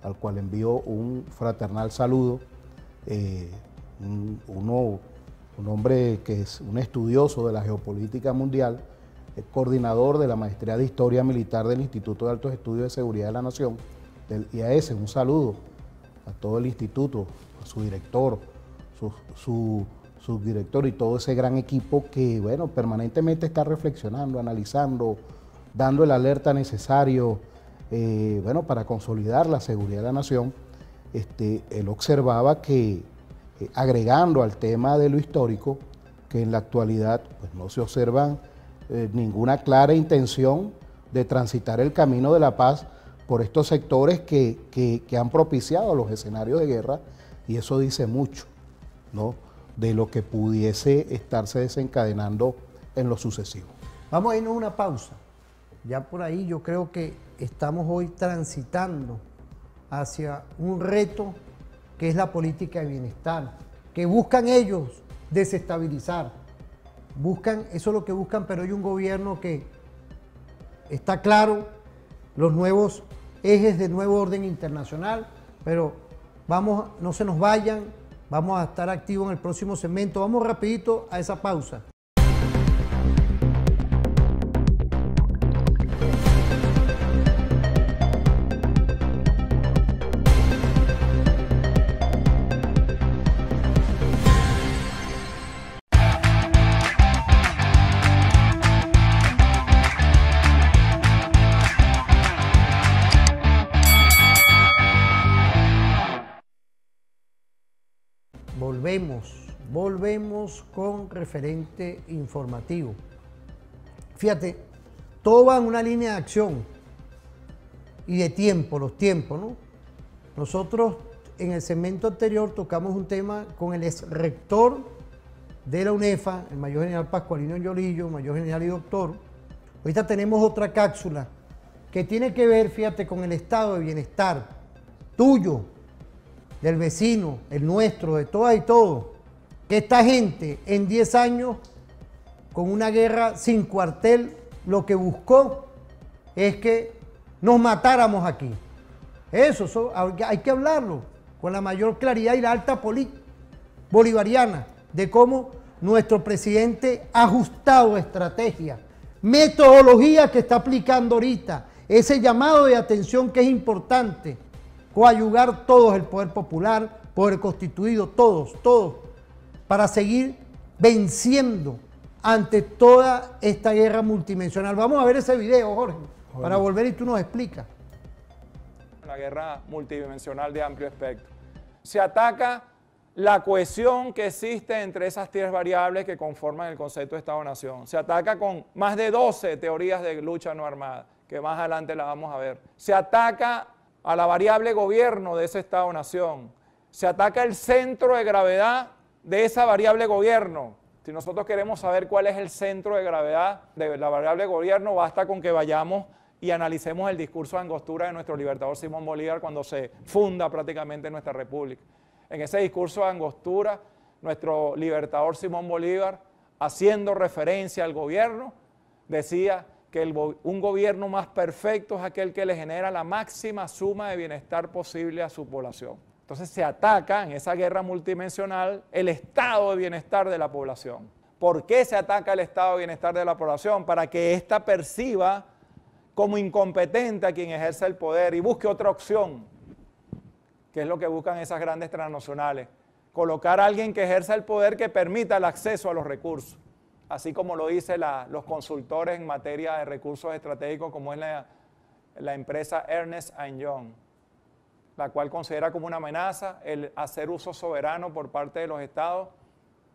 al cual envío un fraternal saludo, un hombre que es un estudioso de la geopolítica mundial, es coordinador de la Maestría de Historia Militar del Instituto de Altos Estudios de Seguridad de la Nación, del IAS. Un saludo a todo el instituto, a su director, su subdirector y todo ese gran equipo que, bueno, permanentemente está reflexionando, analizando, dando el alerta necesario, para consolidar la seguridad de la nación. Él observaba que, agregando al tema de lo histórico, que en la actualidad pues, no se observan ninguna clara intención de transitar el camino de la paz por estos sectores que han propiciado los escenarios de guerra, y eso dice mucho, ¿no?, de lo que pudiese estarse desencadenando en lo sucesivo. Vamos a irnos a una pausa. Ya por ahí yo creo que estamos hoy transitando hacia un reto que es la política de bienestar, que buscan ellos desestabilizar. Eso es lo que buscan, pero hay un gobierno que está claro, los nuevos ejes de nuevo orden internacional, pero no se nos vayan, vamos a estar activos en el próximo segmento. Vamos rapidito a esa pausa. Volvemos con referente informativo. Fíjate, todo va en una línea de acción y de tiempo, los tiempos, ¿no? Nosotros en el segmento anterior tocamos un tema con el ex rector de la UNEFA, el mayor general Pascualino Llorillo, mayor general y doctor. Ahorita tenemos otra cápsula que tiene que ver, fíjate, con el estado de bienestar tuyo, del vecino, el nuestro, de todas y todos. Que esta gente en 10 años, con una guerra sin cuartel, lo que buscó es que nos matáramos aquí. Eso hay que hablarlo con la mayor claridad y la alta bolivariana de cómo nuestro presidente ha ajustado estrategia, metodología que está aplicando ahorita, ese llamado de atención que es importante, coadyuvar todos, el poder popular, poder constituido, todos, para seguir venciendo ante toda esta guerra multidimensional. Vamos a ver ese video, Jorge, para volver y tú nos explicas. Una guerra multidimensional de amplio espectro. Se ataca la cohesión que existe entre esas 3 variables que conforman el concepto de Estado-Nación. Se ataca con más de 12 teorías de lucha no armada, que más adelante la vamos a ver. Se ataca a la variable gobierno de ese Estado-Nación. Se ataca el centro de gravedad de esa variable gobierno. Si nosotros queremos saber cuál es el centro de gravedad de la variable gobierno, basta con que vayamos y analicemos el discurso de Angostura de nuestro libertador Simón Bolívar cuando se funda prácticamente nuestra república. En ese discurso de Angostura, nuestro libertador Simón Bolívar, haciendo referencia al gobierno, decía que un gobierno más perfecto es aquel que le genera la máxima suma de bienestar posible a su población. Entonces se ataca en esa guerra multidimensional el estado de bienestar de la población. ¿Por qué se ataca el estado de bienestar de la población? Para que ésta perciba como incompetente a quien ejerce el poder y busque otra opción, que es lo que buscan esas grandes transnacionales. Colocar a alguien que ejerza el poder que permita el acceso a los recursos, así como lo dicen los consultores en materia de recursos estratégicos, como es la empresa Ernst & Young, la cual considera como una amenaza el hacer uso soberano por parte de los estados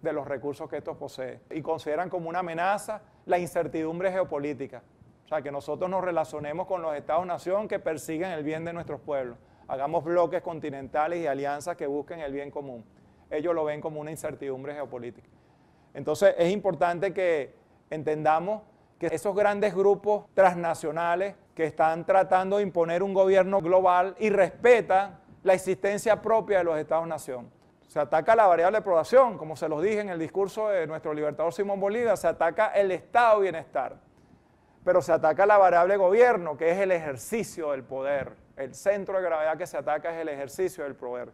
de los recursos que estos poseen. Y consideran como una amenaza la incertidumbre geopolítica. O sea, que nosotros nos relacionemos con los estados-nación que persiguen el bien de nuestros pueblos. Hagamos bloques continentales y alianzas que busquen el bien común. Ellos lo ven como una incertidumbre geopolítica. Entonces es importante que entendamos que esos grandes grupos transnacionales que están tratando de imponer un gobierno global y respetan la existencia propia de los estados-nación. Se ataca la variable de población, como se los dije en el discurso de nuestro libertador Simón Bolívar, se ataca el estado de bienestar, pero se ataca la variable gobierno, que es el ejercicio del poder. El centro de gravedad que se ataca es el ejercicio del poder.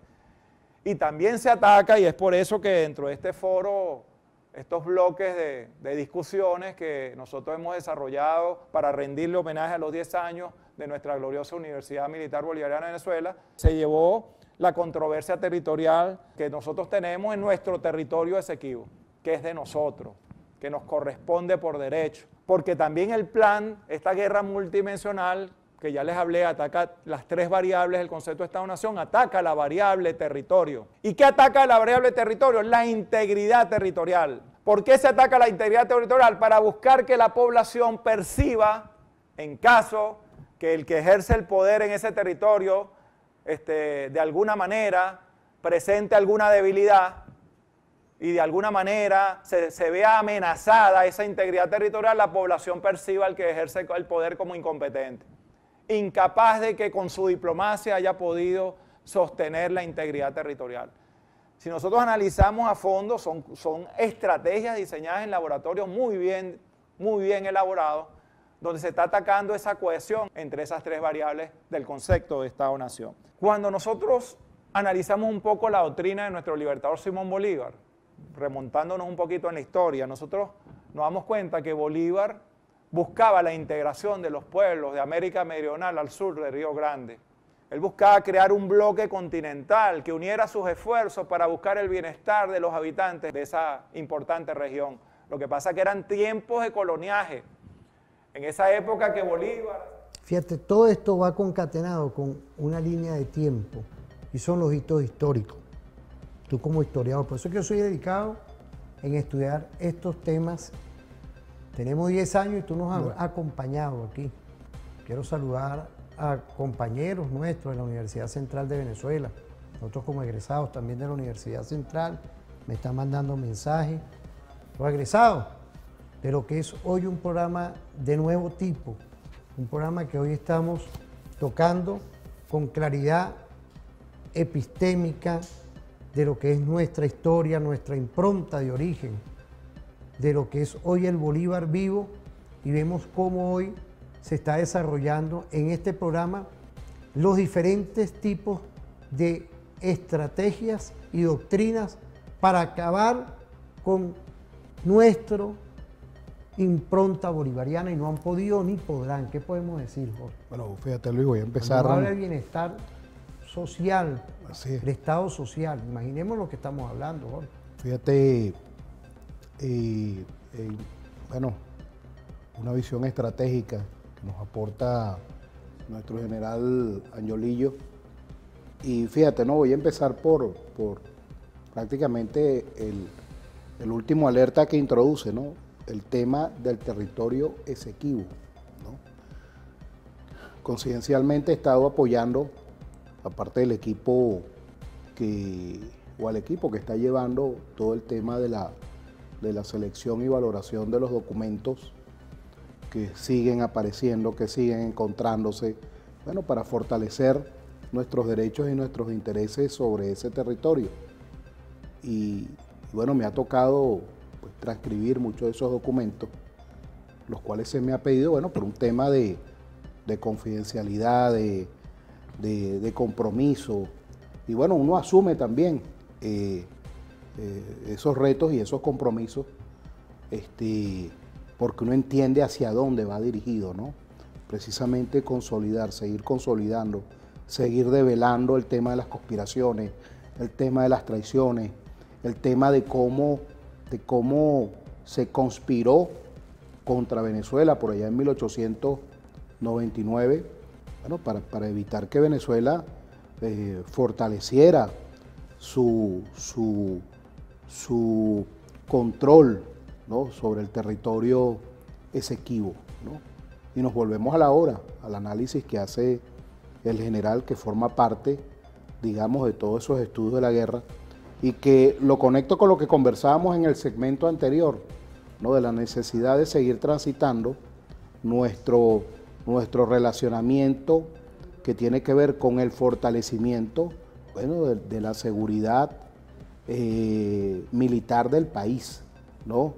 Y también se ataca, y es por eso que dentro de este foro, estos bloques de discusiones que nosotros hemos desarrollado para rendirle homenaje a los 10 años de nuestra gloriosa Universidad Militar Bolivariana de Venezuela, se llevó la controversia territorial que nosotros tenemos en nuestro territorio Esequibo, que es de nosotros, que nos corresponde por derecho. Porque también el plan, esta guerra multidimensional, que ya les hablé, ataca las 3 variables del concepto de Estado-Nación, ataca la variable territorio. ¿Y qué ataca la variable territorio? La integridad territorial. ¿Por qué se ataca la integridad territorial? Para buscar que la población perciba, en caso que el que ejerce el poder en ese territorio, de alguna manera, presente alguna debilidad y de alguna manera se vea amenazada esa integridad territorial, la población perciba al que ejerce el poder como incompetente, incapaz de que con su diplomacia haya podido sostener la integridad territorial. Si nosotros analizamos a fondo, son estrategias diseñadas en laboratorios muy bien elaborados, donde se está atacando esa cohesión entre esas 3 variables del concepto de Estado-Nación. Cuando nosotros analizamos un poco la doctrina de nuestro libertador Simón Bolívar, remontándonos un poquito en la historia, nosotros nos damos cuenta que Bolívar buscaba la integración de los pueblos de América Meridional al sur de Río Grande. Él buscaba crear un bloque continental que uniera sus esfuerzos para buscar el bienestar de los habitantes de esa importante región. Lo que pasa es que eran tiempos de coloniaje. En esa época que Bolívar... Fíjate, todo esto va concatenado con una línea de tiempo y son los hitos históricos. Tú como historiador, por eso es que yo soy dedicado en estudiar estos temas. Tenemos 10 años y tú nos has acompañado aquí. Quiero saludar a compañeros nuestros de la Universidad Central de Venezuela, nosotros como egresados también de la Universidad Central, me están mandando mensajes. Los egresados de lo que es hoy un programa de nuevo tipo, un programa que hoy estamos tocando con claridad epistémica de lo que es nuestra historia, nuestra impronta de origen, de lo que es hoy el Bolívar vivo, y vemos cómo hoy se está desarrollando en este programa los diferentes tipos de estrategias y doctrinas para acabar con nuestra impronta bolivariana y no han podido ni podrán. ¿Qué podemos decir, Jorge? Bueno, fíjate, Luis, voy a empezar. Cuando habla del bienestar social, Así es. el Estado social, imaginemos lo que estamos hablando, Jorge. Fíjate, bueno, una visión estratégica que nos aporta nuestro general Angiolillo. Y fíjate, no voy a empezar por prácticamente el último alerta que introduce, ¿no? El tema del territorio Esequibo, ¿no? Coincidencialmente he estado apoyando, aparte del equipo al equipo que está llevando todo el tema de la selección y valoración de los documentos que siguen apareciendo, que siguen encontrándose, bueno, para fortalecer nuestros derechos y nuestros intereses sobre ese territorio. Y bueno, me ha tocado pues, transcribir muchos de esos documentos, los cuales se me ha pedido, bueno, por un tema de confidencialidad, de compromiso. Y bueno, uno asume también esos retos y esos compromisos, porque uno entiende hacia dónde va dirigido, ¿no? Precisamente consolidar, seguir consolidando, seguir develando el tema de las conspiraciones, el tema de las traiciones, el tema de cómo se conspiró contra Venezuela por allá en 1899, bueno, para evitar que Venezuela fortaleciera su control, ¿no? Sobre el territorio Esequibo, ¿no? Y nos volvemos a la hora, al análisis que hace el general, que forma parte, digamos, de todos esos estudios de la guerra, y que lo conecto con lo que conversábamos en el segmento anterior, ¿no? De la necesidad de seguir transitando nuestro relacionamiento que tiene que ver con el fortalecimiento, bueno, de la seguridad militar del país, ¿no?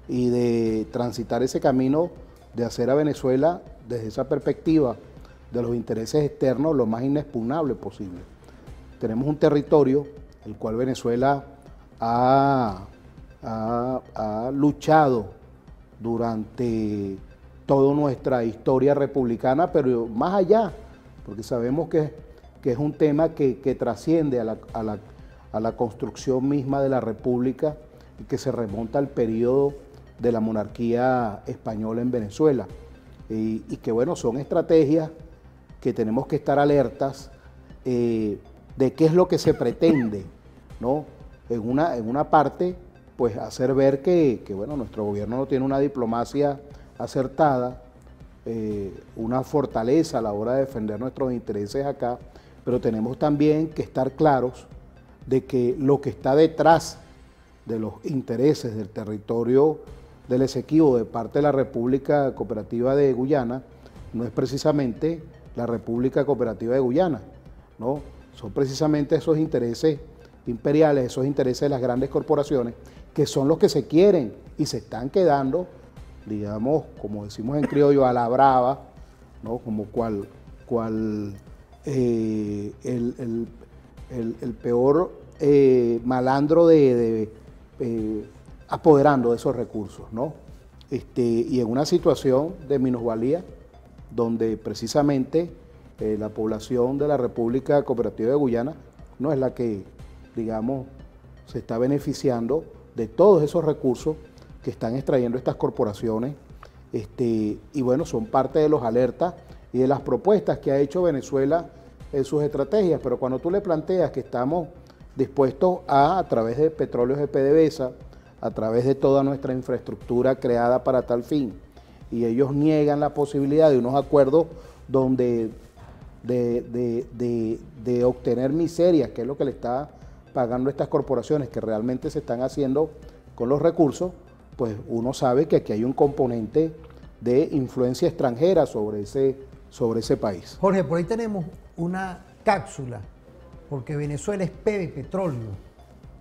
Y de transitar ese camino de hacer a Venezuela, desde esa perspectiva de los intereses externos, lo más inexpugnable posible. Tenemos un territorio el cual Venezuela ha luchado durante toda nuestra historia republicana, pero más allá, porque sabemos que es un tema que trasciende a la construcción misma de la República y que se remonta al periodo de la monarquía española en Venezuela. Y que, bueno, son estrategias que tenemos que estar alertas de qué es lo que se pretende, ¿no? En una parte, pues hacer ver que bueno, nuestro gobierno no tiene una diplomacia acertada, una fortaleza a la hora de defender nuestros intereses acá, pero tenemos también que estar claros de que lo que está detrás de los intereses del territorio del Esequibo de parte de la República Cooperativa de Guyana no es precisamente la República Cooperativa de Guyana, ¿no? Son precisamente esos intereses imperiales, esos intereses de las grandes corporaciones, que son los que se quieren y se están quedando, digamos, como decimos en criollo, a la brava, ¿no? Como el peor malandro apoderando de esos recursos, ¿no? Y en una situación de minusvalía, donde precisamente la población de la República Cooperativa de Guyana no es la que, digamos, se está beneficiando de todos esos recursos que están extrayendo estas corporaciones, y bueno, son parte de los alertas y de las propuestas que ha hecho Venezuela en sus estrategias, pero cuando tú le planteas que estamos dispuestos a través de Petróleos de PDVSA, a través de toda nuestra infraestructura creada para tal fin, y ellos niegan la posibilidad de unos acuerdos donde de obtener miserias, que es lo que le está pagando estas corporaciones que realmente se están haciendo con los recursos, pues uno sabe que aquí hay un componente de influencia extranjera sobre ese país. Jorge, por ahí tenemos una cápsula, porque Venezuela es petróleo,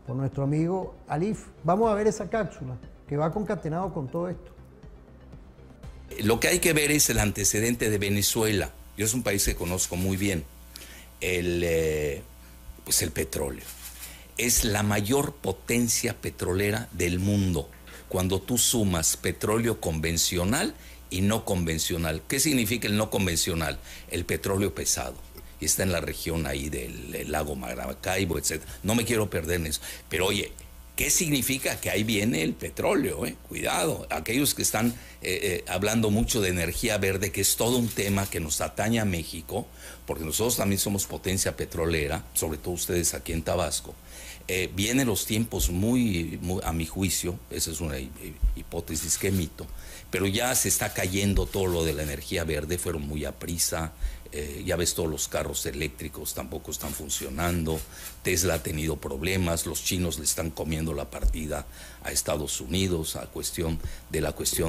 por nuestro amigo Alif. Vamos a ver esa cápsula que va concatenado con todo esto. Lo que hay que ver es el antecedente de Venezuela. Yo es un país que conozco muy bien. Pues el petróleo. Es la mayor potencia petrolera del mundo. Cuando tú sumas petróleo convencional y no convencional. ¿Qué significa el no convencional? El petróleo pesado. Y está en la región ahí del lago Maracaibo, etc. No me quiero perder en eso. Pero oye, ¿qué significa? Que ahí viene el petróleo, cuidado. Aquellos que están hablando mucho de energía verde, que es todo un tema que nos atañe a México, porque nosotros también somos potencia petrolera, sobre todo ustedes aquí en Tabasco. Vienen los tiempos muy, a mi juicio, esa es una hipótesis que emito, pero ya se está cayendo todo lo de la energía verde, fueron muy a prisa. Ya ves, todos los carros eléctricos tampoco están funcionando. Tesla ha tenido problemas, los chinos le están comiendo la partida a Estados Unidos la cuestión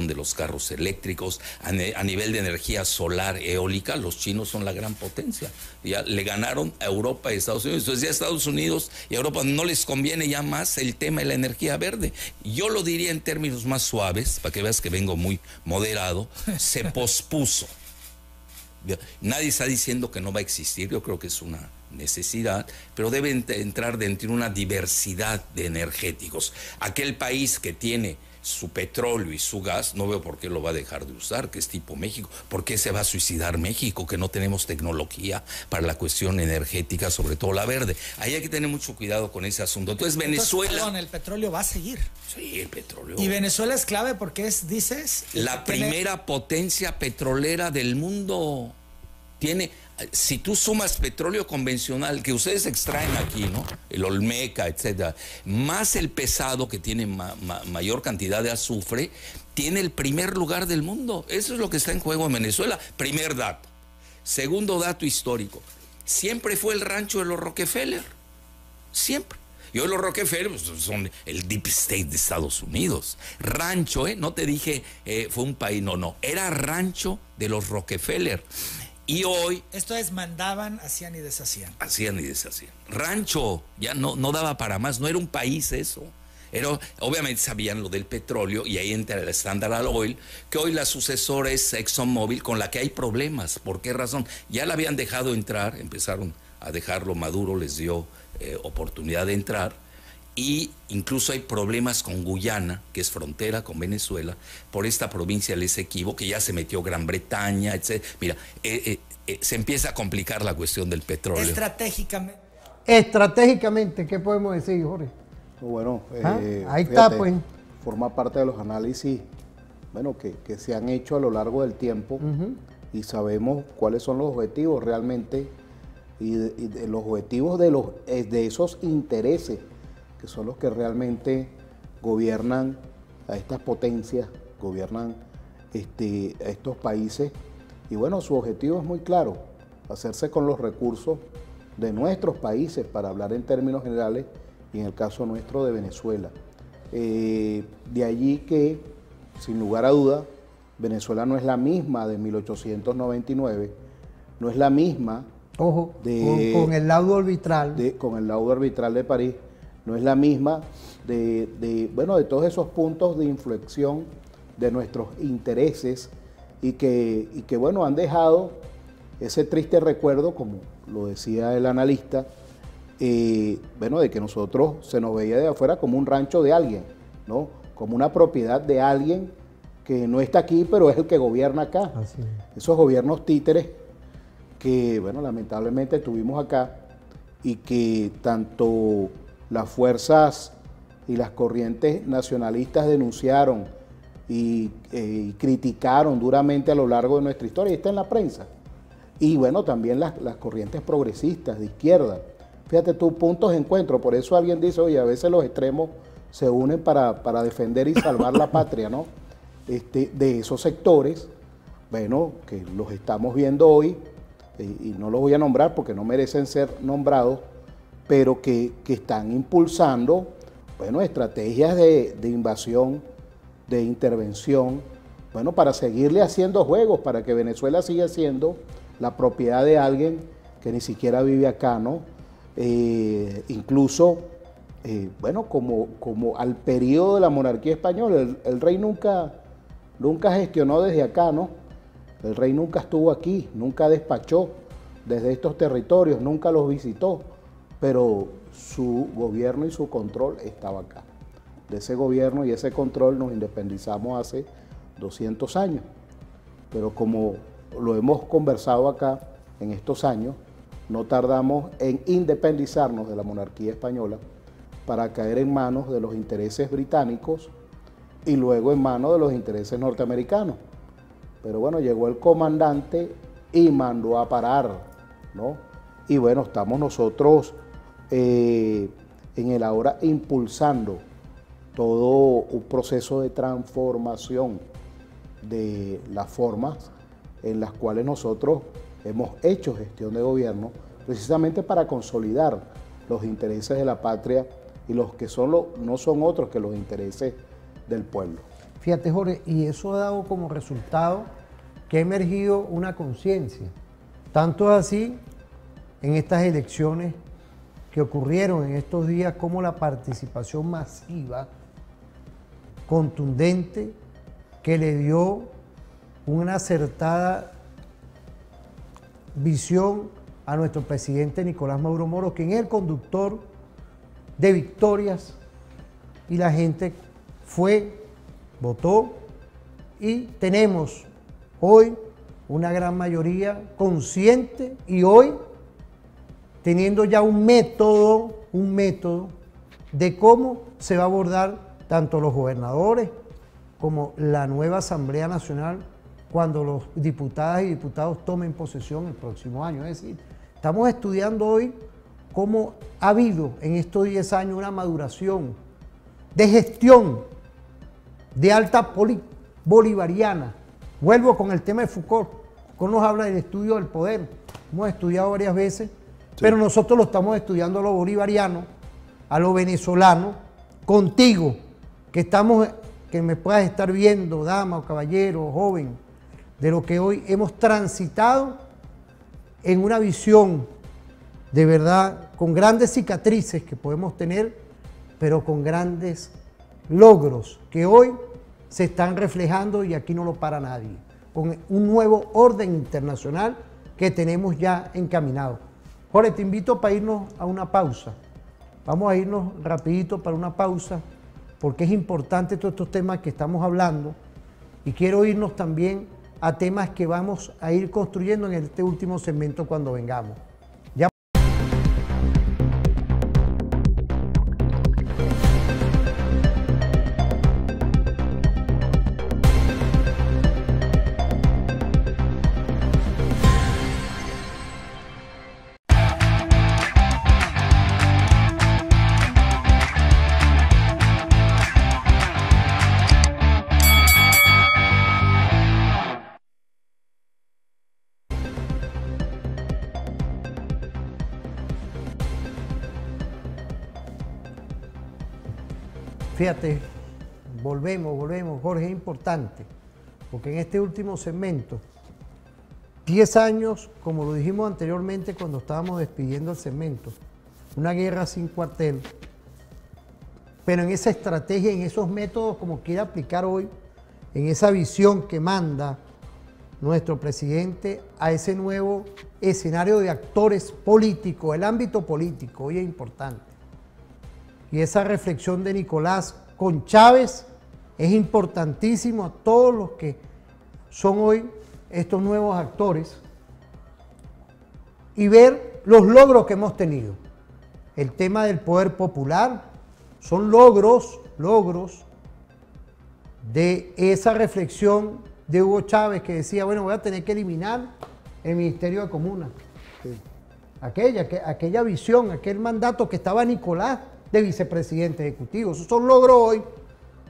de los carros eléctricos. A nivel de energía solar eólica, los chinos son la gran potencia. Ya le ganaron a Europa y Estados Unidos. Entonces ya a Estados Unidos y a Europa no les conviene ya más el tema de la energía verde. Yo lo diría en términos más suaves, para que veas que vengo muy moderado, se pospuso. Nadie está diciendo que no va a existir, yo creo que es una necesidad, pero debe entrar dentro de una diversidad de energéticos. Aquel país que tiene su petróleo y su gas, no veo por qué lo va a dejar de usar, que es tipo México. ¿Por qué se va a suicidar México? Que no tenemos tecnología para la cuestión energética, sobre todo la verde. Ahí hay que tener mucho cuidado con ese asunto. Entonces Venezuela... Perdón, el petróleo va a seguir. Sí, el petróleo. Y Venezuela es clave porque es, dices... La primera potencia petrolera del mundo. Si tú sumas petróleo convencional, que ustedes extraen aquí, ¿no? El Olmeca, etcétera, más el pesado, que tiene mayor cantidad de azufre, tiene el primer lugar del mundo. Eso es lo que está en juego en Venezuela. Primer dato. Segundo dato histórico. Siempre fue el rancho de los Rockefeller. Siempre. Y hoy los Rockefeller pues, son el deep state de Estados Unidos. Rancho, no te dije fue un país, no. Era rancho de los Rockefeller. Y hoy... Esto es, mandaban, hacían y deshacían. Hacían y deshacían. Rancho, ya no daba para más, no era un país eso. Obviamente sabían lo del petróleo y ahí entra el Standard Oil, que hoy la sucesora es ExxonMobil, con la que hay problemas. ¿Por qué razón? Ya la habían dejado entrar, empezaron a dejarlo, Maduro les dio oportunidad de entrar. Y incluso hay problemas con Guyana, que es frontera con Venezuela, por esta provincia del Esequibo, que ya se metió Gran Bretaña, etc. Mira, se empieza a complicar la cuestión del petróleo. Estratégicamente, ¿qué podemos decir, Jorge? Bueno, ahí fíjate, está, pues. Forma parte de los análisis, bueno, que se han hecho a lo largo del tiempo, y sabemos cuáles son los objetivos realmente, y de los objetivos de esos intereses, que son los que realmente gobiernan a estas potencias, gobiernan a estos países. Y bueno, su objetivo es muy claro, hacerse con los recursos de nuestros países, para hablar en términos generales, y en el caso nuestro de Venezuela. De allí que, sin lugar a duda, Venezuela no es la misma de 1899, no es la misma... Ojo, con el laudo arbitral. Con el laudo arbitral de París, no es la misma de todos esos puntos de inflexión de nuestros intereses, y que han dejado ese triste recuerdo, como lo decía el analista, de que nosotros se nos veía de afuera como un rancho de alguien, ¿no? Como una propiedad de alguien que no está aquí, pero es el que gobierna acá. Así es. Esos gobiernos títeres que, lamentablemente tuvimos acá, y que tanto las fuerzas y las corrientes nacionalistas denunciaron y criticaron duramente a lo largo de nuestra historia, y está en la prensa. Y también las corrientes progresistas de izquierda. Fíjate tú, puntos de encuentro. Por eso alguien dice, oye, a veces los extremos se unen para defender y salvar la patria, ¿no? De esos sectores, que los estamos viendo hoy, y no los voy a nombrar porque no merecen ser nombrados, pero que están impulsando, estrategias de invasión, de intervención, para seguirle haciendo juegos, para que Venezuela siga siendo la propiedad de alguien que ni siquiera vive acá, ¿no? Incluso, como al periodo de la monarquía española, el rey nunca gestionó desde acá, ¿no? El rey nunca estuvo aquí, nunca despachó desde estos territorios, nunca los visitó. pero su gobierno y su control estaba acá. De ese gobierno y ese control nos independizamos hace 200 años, pero como lo hemos conversado acá en estos años, no tardamos en independizarnos de la monarquía española para caer en manos de los intereses británicos y luego en manos de los intereses norteamericanos. Pero bueno, llegó el comandante y mandó a parar, ¿no? Y bueno, estamos nosotros en el ahora impulsando todo un proceso de transformación de las formas en las cuales nosotros hemos hecho gestión de gobierno, precisamente para consolidar los intereses de la patria y los que no son otros que los intereses del pueblo. Fíjate, Jorge, y eso ha dado como resultado que ha emergido una conciencia. Tanto es así en estas elecciones que ocurrieron en estos días, como la participación masiva, contundente, que le dio una acertada visión a nuestro presidente Nicolás Maduro Moro, quien es el conductor de victorias, y la gente fue, votó, y tenemos hoy una gran mayoría consciente y hoy teniendo ya un método de cómo se va a abordar tanto los gobernadores como la nueva Asamblea Nacional cuando los diputadas y diputados tomen posesión el próximo año. Es decir, estamos estudiando hoy cómo ha habido en estos 10 años una maduración de gestión de alta bolivariana. Vuelvo con el tema de Foucault. Foucault nos habla del estudio del poder. Hemos estudiado varias veces, sí, pero nosotros lo estamos estudiando a lo bolivariano, a lo venezolano, contigo, que me puedas estar viendo, dama o caballero, joven, de lo que hoy hemos transitado en una visión de verdad, con grandes cicatrices que podemos tener, pero con grandes logros que hoy se están reflejando y aquí no lo para nadie, con un nuevo orden internacional que tenemos ya encaminado. Jorge, te invito para irnos a una pausa. Vamos a irnos rapidito para una pausa, porque es importante todos estos temas que estamos hablando, y quiero irnos también a temas que vamos a ir construyendo en este último segmento cuando vengamos. Fíjate, volvemos, Jorge, es importante, porque en este último segmento, 10 años, como lo dijimos anteriormente cuando estábamos despidiendo el segmento, una guerra sin cuartel, pero en esa estrategia, en esos métodos como quiere aplicar hoy, en esa visión que manda nuestro presidente a ese nuevo escenario de actores políticos, el ámbito político hoy es importante. Y esa reflexión de Nicolás con Chávez es importantísimo a todos los que son hoy estos nuevos actores y ver los logros que hemos tenido. El tema del poder popular son logros de esa reflexión de Hugo Chávez que decía, bueno, voy a tener que eliminar el Ministerio de Comunas. Sí. Aquella visión, aquel mandato que estaba Nicolás de vicepresidente ejecutivo. Esos son logros hoy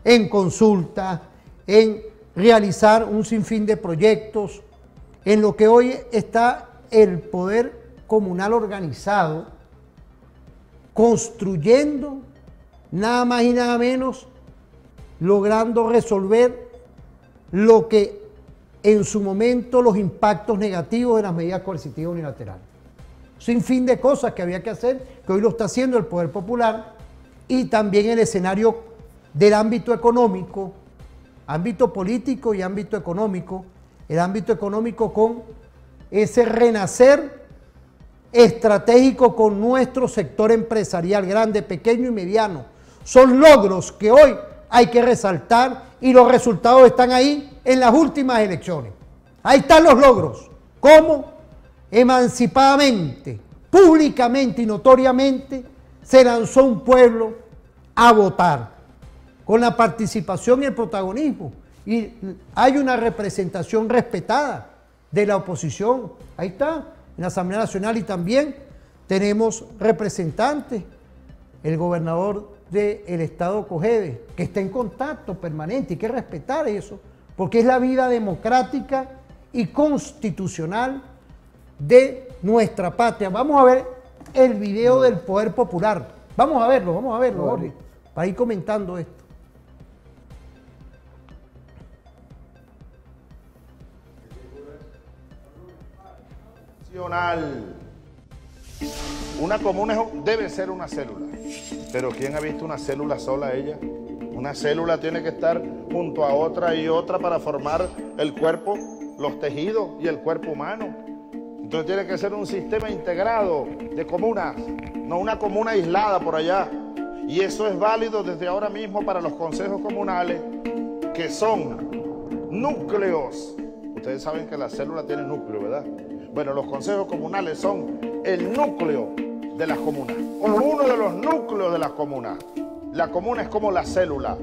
en consulta, en realizar un sinfín de proyectos, en lo que hoy está el poder comunal organizado, construyendo nada más y nada menos, logrando resolver lo que en su momento los impactos negativos de las medidas coercitivas unilaterales. Sin fin de cosas que había que hacer, que hoy lo está haciendo el Poder Popular, y también el escenario del ámbito económico, ámbito político y ámbito económico, el ámbito económico con ese renacer estratégico con nuestro sector empresarial, grande, pequeño y mediano. Son logros que hoy hay que resaltar y los resultados están ahí en las últimas elecciones. Ahí están los logros. ¿Cómo? Emancipadamente, públicamente y notoriamente se lanzó un pueblo a votar, con la participación y el protagonismo. Y hay una representación respetada de la oposición. Ahí está, en la Asamblea Nacional, y también tenemos representantes, el gobernador del estado Cogede, que está en contacto permanente. Hay que respetar eso, porque es la vida democrática y constitucional de nuestra patria. Vamos a ver el video del Poder Popular. Vamos a verlo, Jorge, para ir comentando esto. Una comuna debe ser una célula, pero ¿quién ha visto una célula sola ella? Una célula tiene que estar junto a otra y otra para formar el cuerpo, los tejidos y el cuerpo humano. Entonces tiene que ser un sistema integrado de comunas, no una comuna aislada por allá. Y eso es válido desde ahora mismo para los consejos comunales, que son núcleos. Ustedes saben que la célula tiene núcleo, ¿verdad? Bueno, los consejos comunales son el núcleo de las comunas, o uno de los núcleos de las comunas. La comuna es como la célula,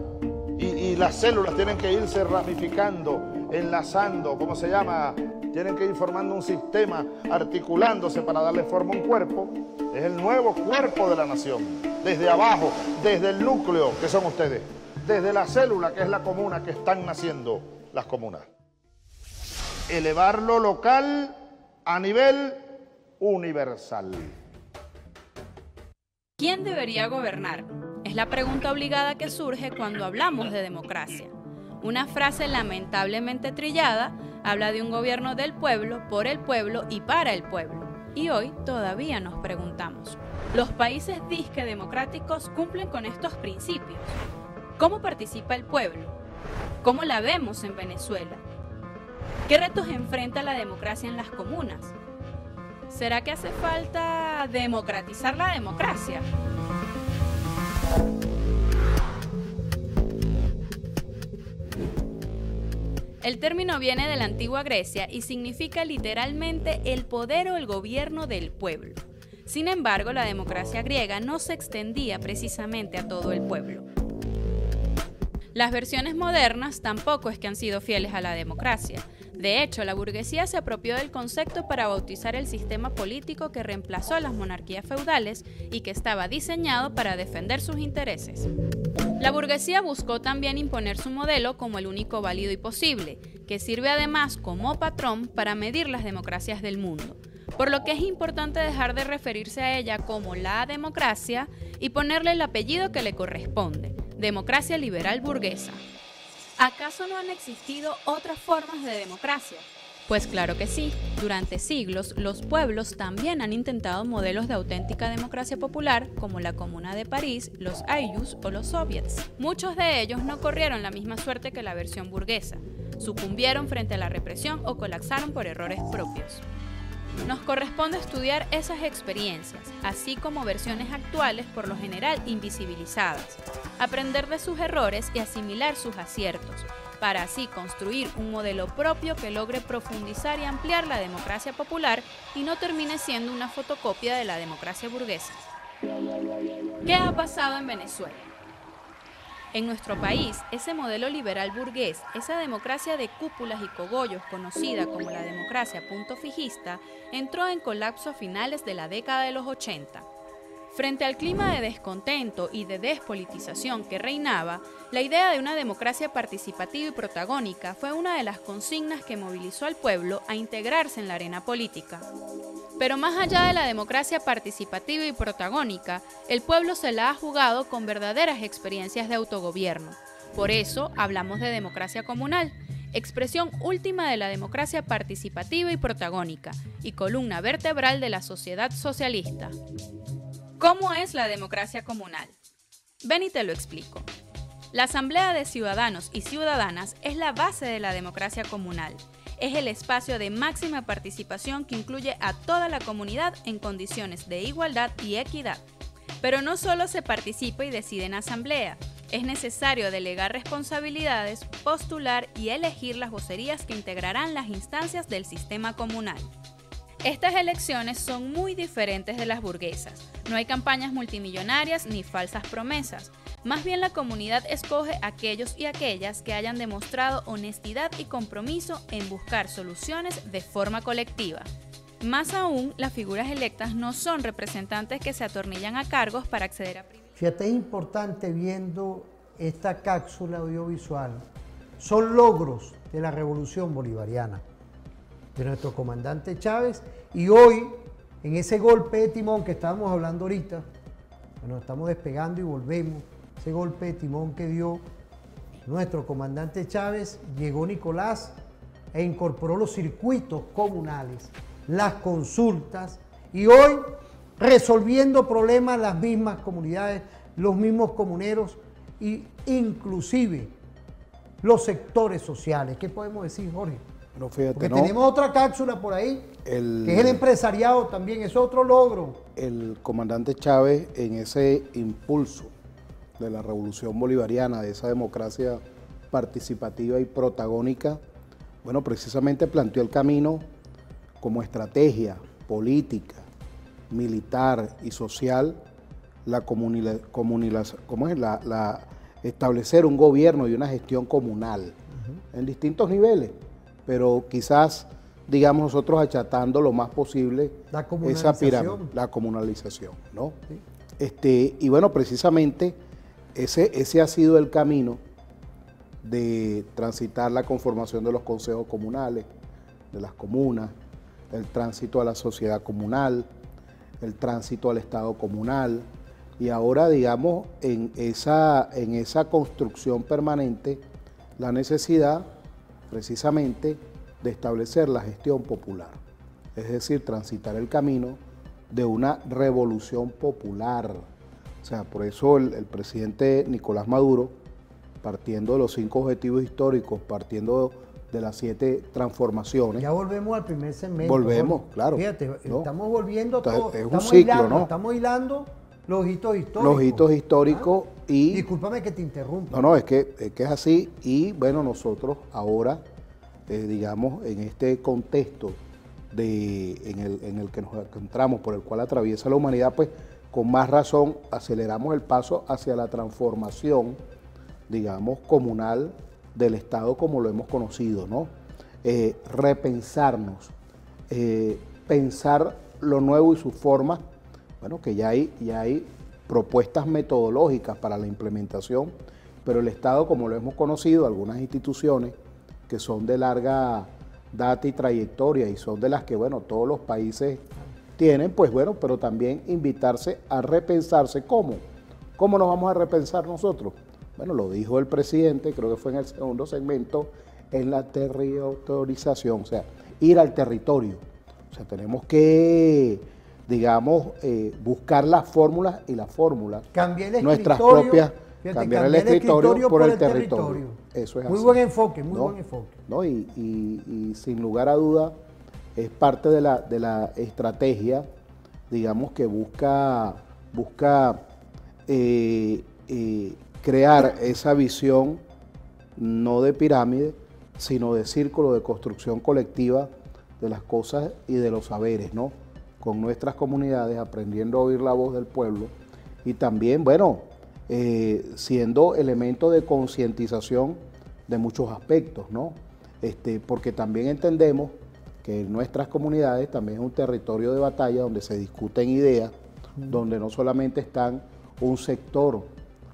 y las células tienen que irse ramificando, enlazando, ¿cómo se llama? Tienen que ir formando un sistema, articulándose para darle forma a un cuerpo. Es el nuevo cuerpo de la nación, desde abajo, desde el núcleo, que son ustedes, desde la célula, que es la comuna, que están naciendo las comunas. Elevar lo local a nivel universal. ¿Quién debería gobernar? Es la pregunta obligada que surge cuando hablamos de democracia. Una frase lamentablemente trillada habla de un gobierno del pueblo, por el pueblo y para el pueblo. Y hoy todavía nos preguntamos, ¿los países disque democráticos cumplen con estos principios? ¿Cómo participa el pueblo? ¿Cómo la vemos en Venezuela? ¿Qué retos enfrenta la democracia en las comunas? ¿Será que hace falta democratizar la democracia? El término viene de la antigua Grecia y significa literalmente el poder o el gobierno del pueblo. Sin embargo, la democracia griega no se extendía precisamente a todo el pueblo. Las versiones modernas tampoco es que han sido fieles a la democracia. De hecho, la burguesía se apropió del concepto para bautizar el sistema político que reemplazó a las monarquías feudales y que estaba diseñado para defender sus intereses. La burguesía buscó también imponer su modelo como el único válido y posible, que sirve además como patrón para medir las democracias del mundo, por lo que es importante dejar de referirse a ella como la democracia y ponerle el apellido que le corresponde, democracia liberal burguesa. ¿Acaso no han existido otras formas de democracia? Pues claro que sí. Durante siglos, los pueblos también han intentado modelos de auténtica democracia popular, como la Comuna de París, los ayllus o los soviets. Muchos de ellos no corrieron la misma suerte que la versión burguesa. Sucumbieron frente a la represión o colapsaron por errores propios. Nos corresponde estudiar esas experiencias, así como versiones actuales por lo general invisibilizadas, aprender de sus errores y asimilar sus aciertos, para así construir un modelo propio que logre profundizar y ampliar la democracia popular y no termine siendo una fotocopia de la democracia burguesa. ¿Qué ha pasado en Venezuela? En nuestro país, ese modelo liberal burgués, esa democracia de cúpulas y cogollos conocida como la democracia punto fijista, entró en colapso a finales de la década de los 80. Frente al clima de descontento y de despolitización que reinaba, la idea de una democracia participativa y protagónica fue una de las consignas que movilizó al pueblo a integrarse en la arena política. Pero más allá de la democracia participativa y protagónica, el pueblo se la ha jugado con verdaderas experiencias de autogobierno. Por eso hablamos de democracia comunal, expresión última de la democracia participativa y protagónica, y columna vertebral de la sociedad socialista. ¿Cómo es la democracia comunal? Ven y te lo explico. La Asamblea de Ciudadanos y Ciudadanas es la base de la democracia comunal. Es el espacio de máxima participación que incluye a toda la comunidad en condiciones de igualdad y equidad. Pero no solo se participa y decide en asamblea, es necesario delegar responsabilidades, postular y elegir las vocerías que integrarán las instancias del sistema comunal. Estas elecciones son muy diferentes de las burguesas. No hay campañas multimillonarias ni falsas promesas. Más bien la comunidad escoge a aquellos y aquellas que hayan demostrado honestidad y compromiso en buscar soluciones de forma colectiva. Más aún, las figuras electas no son representantes que se atornillan a cargos para acceder a privilegios. Fíjate, es importante viendo esta cápsula audiovisual, son logros de la revolución bolivariana, de nuestro comandante Chávez, y hoy, en ese golpe de timón que estábamos hablando ahorita, bueno, estamos despegando y volvemos, ese golpe de timón que dio nuestro comandante Chávez, llegó Nicolás e incorporó los circuitos comunales, las consultas, y hoy resolviendo problemas las mismas comunidades, los mismos comuneros e inclusive los sectores sociales. ¿Qué podemos decir, Jorge? No, fíjate, porque no, tenemos otra cápsula por ahí, que es el empresariado también, es otro logro. El comandante Chávez, en ese impulso de la revolución bolivariana, de esa democracia participativa y protagónica, bueno, precisamente planteó el camino como estrategia política, militar y social, establecer un gobierno y una gestión comunal en distintos niveles, pero quizás, digamos, nosotros achatando lo más posible esa pirámide, la comunalización, ¿no? Sí. Y bueno, precisamente ese ha sido el camino de transitar la conformación de los consejos comunales, de las comunas, el tránsito a la sociedad comunal, el tránsito al Estado comunal, y ahora, digamos, en esa construcción permanente, la necesidad precisamente de establecer la gestión popular, es decir, transitar el camino de una revolución popular. O sea, por eso el presidente Nicolás Maduro, partiendo de los 5 objetivos históricos, partiendo de las 7 transformaciones. Ya volvemos al primer segmento. Volvemos, Jorge. claro. Fíjate, ¿no? Estamos volviendo todo. Es un ciclo, hilando, ¿no? Estamos hilando los hitos históricos. Los hitos históricos y... Discúlpame que te interrumpa. No, es que es así. Y bueno, nosotros ahora, digamos, en este contexto en el que nos encontramos, por el cual atraviesa la humanidad, pues con más razón aceleramos el paso hacia la transformación, digamos, comunal del Estado como lo hemos conocido, ¿no? Repensarnos, pensar lo nuevo y sus formas, bueno, que ya hay propuestas metodológicas para la implementación, pero el Estado, como lo hemos conocido, algunas instituciones que son de larga data y trayectoria y son de las que, bueno, todos los países tienen, pues bueno, pero también invitarse a repensarse. ¿Cómo? ¿Cómo nos vamos a repensar nosotros? Bueno, lo dijo el presidente, creo que fue en el segundo segmento, en la territorialización, o sea, ir al territorio. O sea, tenemos que, digamos, buscar las fórmulas y las fórmulas. Cambiar el nuestras escritorio, propias, fíjate, cambiar el escritorio por el territorio. Eso es muy así. buen enfoque, muy ¿no? buen enfoque. ¿No? Y sin lugar a duda es parte de la estrategia, digamos, que busca crear esa visión no de pirámide, sino de círculo de construcción colectiva de las cosas y de los saberes, ¿no? Con nuestras comunidades, aprendiendo a oír la voz del pueblo y también, bueno, siendo elemento de concientización de muchos aspectos, ¿no? Porque también entendemos que nuestras comunidades también es un territorio de batalla donde se discuten ideas, donde no solamente están un sector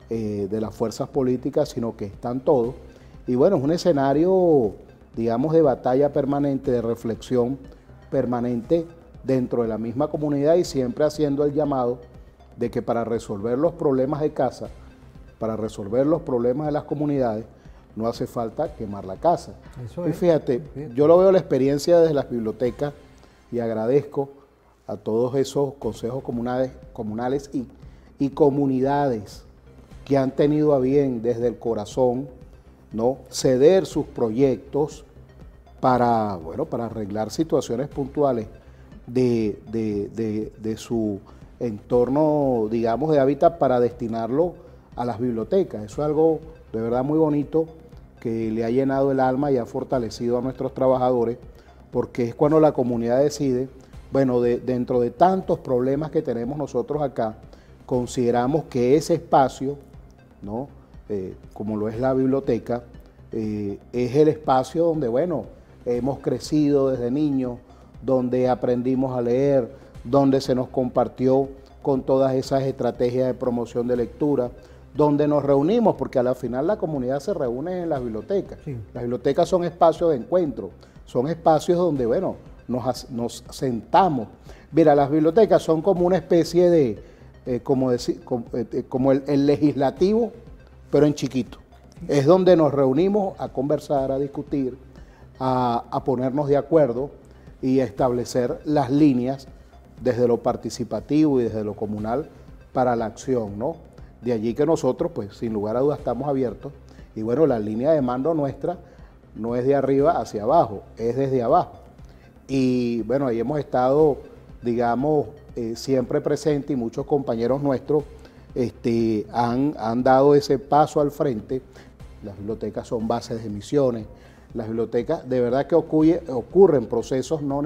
de las fuerzas políticas, sino que están todos. Y bueno, es un escenario, digamos, de batalla permanente, de reflexión permanente dentro de la misma comunidad y siempre haciendo el llamado de que para resolver los problemas de casa, para resolver los problemas de las comunidades, no hace falta quemar la casa. Eso y fíjate, yo lo veo la experiencia desde las bibliotecas y agradezco a todos esos consejos comunales y comunidades que han tenido a bien desde el corazón, ¿no?, ceder sus proyectos para, bueno, para arreglar situaciones puntuales de su entorno, digamos, de hábitat, para destinarlo a las bibliotecas. Eso es algo de verdad muy bonito, que le ha llenado el alma y ha fortalecido a nuestros trabajadores, porque es cuando la comunidad decide, bueno, dentro de tantos problemas que tenemos nosotros acá, consideramos que ese espacio, ¿no?, como lo es la biblioteca, es el espacio donde, bueno, hemos crecido desde niños, donde aprendimos a leer, donde se nos compartió con todas esas estrategias de promoción de lectura, donde nos reunimos, porque a la final la comunidad se reúne en las bibliotecas. Sí. Las bibliotecas son espacios de encuentro, son espacios donde, bueno, nos sentamos. Mira, las bibliotecas son como una especie de, como el legislativo, pero en chiquito. Es donde nos reunimos a conversar, a discutir, a ponernos de acuerdo y a establecer las líneas desde lo participativo y desde lo comunal para la acción, ¿no? De allí que nosotros, pues, sin lugar a dudas, estamos abiertos. Y bueno, la línea de mando nuestra no es de arriba hacia abajo, es desde abajo. Y bueno, ahí hemos estado, digamos, siempre presentes, y muchos compañeros nuestros han dado ese paso al frente. Las bibliotecas son bases de misiones. Las bibliotecas, de verdad que ocurren procesos no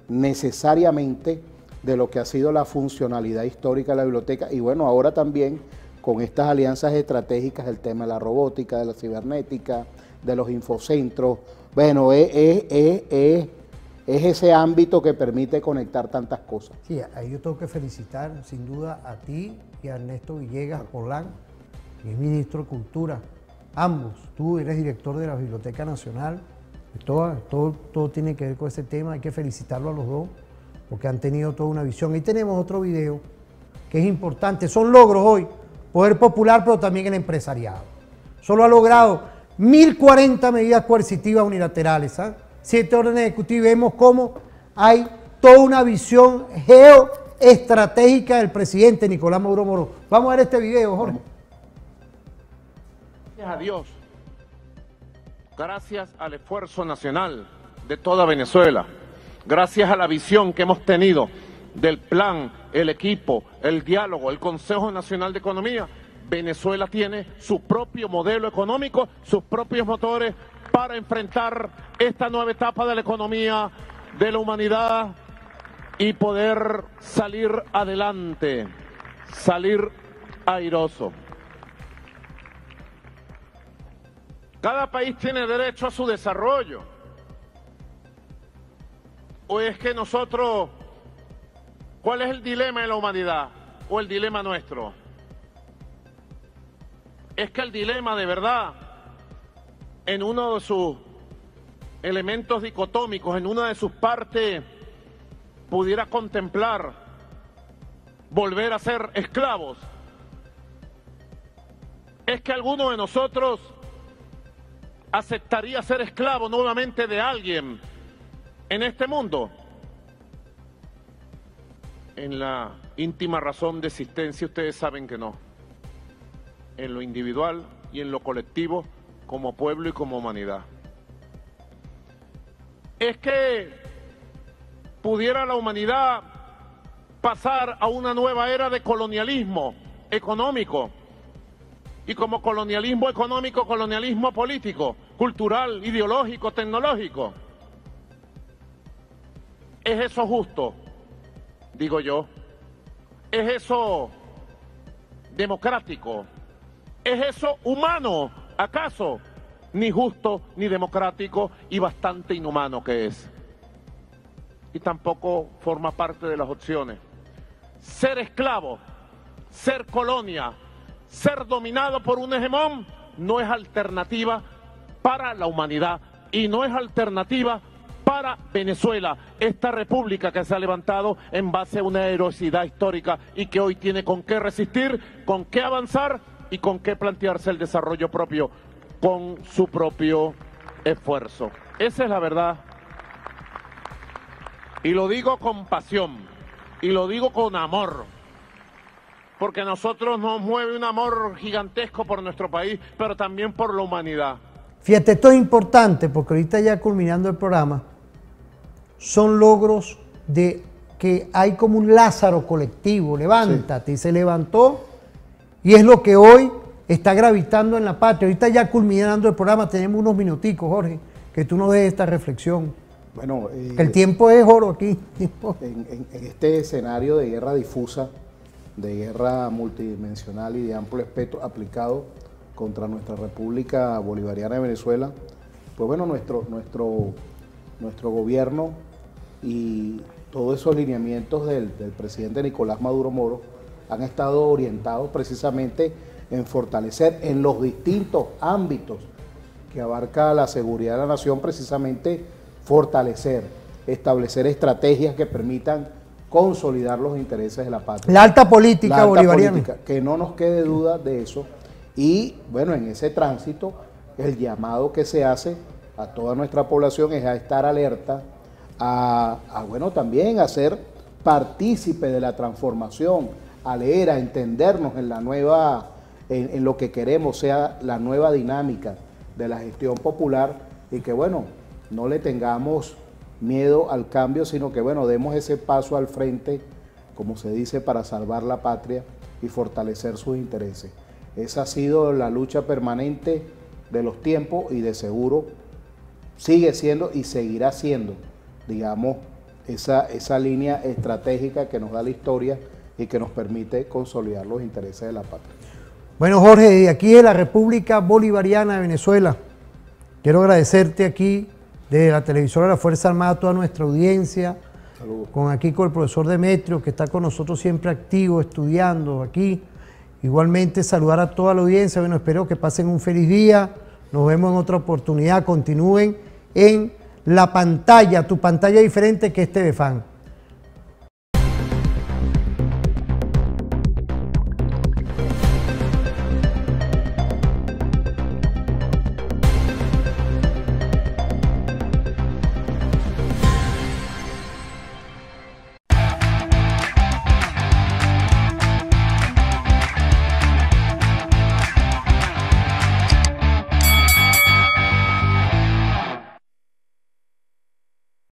necesariamente de lo que ha sido la funcionalidad histórica de la biblioteca. Y bueno, ahora también con estas alianzas estratégicas, el tema de la robótica, de la cibernética, de los infocentros, bueno, es ese ámbito que permite conectar tantas cosas. Sí, ahí yo tengo que felicitar sin duda a ti y a Ernesto Villegas Polán, que es ministro de Cultura. Ambos, tú eres director de la Biblioteca Nacional, todo tiene que ver con ese tema, hay que felicitarlo a los dos, porque han tenido toda una visión. Ahí tenemos otro video que es importante, son logros hoy, poder popular, pero también el empresariado. Solo ha logrado 1040 medidas coercitivas unilaterales, 7 órdenes ejecutivas, y vemos cómo hay toda una visión geoestratégica del presidente Nicolás Maduro Moro. Vamos a ver este video, Jorge. Gracias a Dios, gracias al esfuerzo nacional de toda Venezuela, gracias a la visión que hemos tenido del plan, el equipo, el diálogo, el Consejo Nacional de Economía, Venezuela tiene su propio modelo económico, sus propios motores para enfrentar esta nueva etapa de la economía, de la humanidad, y poder salir adelante, salir airoso. Cada país tiene derecho a su desarrollo. ¿O es que nosotros, cuál es el dilema de la humanidad o el dilema nuestro? Es que el dilema de verdad, en uno de sus elementos dicotómicos, en una de sus partes, pudiera contemplar volver a ser esclavos. Es que alguno de nosotros aceptaría ser esclavo nuevamente de alguien en este mundo. En la íntima razón de existencia ustedes saben que no. En lo individual y en lo colectivo, como pueblo y como humanidad. Es que pudiera la humanidad pasar a una nueva era de colonialismo económico, y como colonialismo económico, colonialismo político, cultural, ideológico, tecnológico. ¿Es eso justo? Digo yo. ¿Es eso democrático? ¿Es eso humano? ¿Acaso? Ni justo, ni democrático, y bastante inhumano que es. Y tampoco forma parte de las opciones. Ser esclavo, ser colonia, ser dominado por un hegemón no es alternativa para la humanidad y no es alternativa para Venezuela, esta república que se ha levantado en base a una heroicidad histórica y que hoy tiene con qué resistir, con qué avanzar y con qué plantearse el desarrollo propio con su propio esfuerzo. Esa es la verdad. Y lo digo con pasión, y lo digo con amor, porque a nosotros nos mueve un amor gigantesco por nuestro país, pero también por la humanidad. Fíjate, esto es importante porque ahorita ya culminando el programa, son logros de que hay como un Lázaro colectivo, levántate, y se levantó, y es lo que hoy está gravitando en la patria. Ahorita ya culminando el programa, tenemos unos minuticos, Jorge, que tú nos des esta reflexión. Bueno, que el tiempo es oro aquí. En este escenario de guerra difusa, de guerra multidimensional y de amplio espectro aplicado contra nuestra República Bolivariana de Venezuela, pues bueno, nuestro gobierno y todos esos lineamientos del presidente Nicolás Maduro Moro han estado orientados precisamente en fortalecer en los distintos ámbitos que abarca la seguridad de la nación, precisamente fortalecer, establecer estrategias que permitan consolidar los intereses de la patria. La alta política bolivariana. Que no nos quede duda de eso. Y bueno, en ese tránsito, el llamado que se hace a toda nuestra población es a estar alerta, bueno, también a ser partícipe de la transformación, a leer, a entendernos en la nueva, en lo que queremos sea la nueva dinámica de la gestión popular, y que bueno, no le tengamos miedo al cambio, sino que bueno, demos ese paso al frente, como se dice, para salvar la patria y fortalecer sus intereses. Esa ha sido la lucha permanente de los tiempos y de seguro sigue siendo y seguirá siendo, digamos, esa línea estratégica que nos da la historia y que nos permite consolidar los intereses de la patria. Bueno, Jorge, de aquí de la República Bolivariana de Venezuela, quiero agradecerte aquí de la televisora de la Fuerza Armada a toda nuestra audiencia. Saludos. Con el profesor Demetrio, que está con nosotros siempre activo, estudiando aquí. Igualmente saludar a toda la audiencia. Bueno, espero que pasen un feliz día. Nos vemos en otra oportunidad. Continúen en la pantalla, tu pantalla diferente que es TVFAN.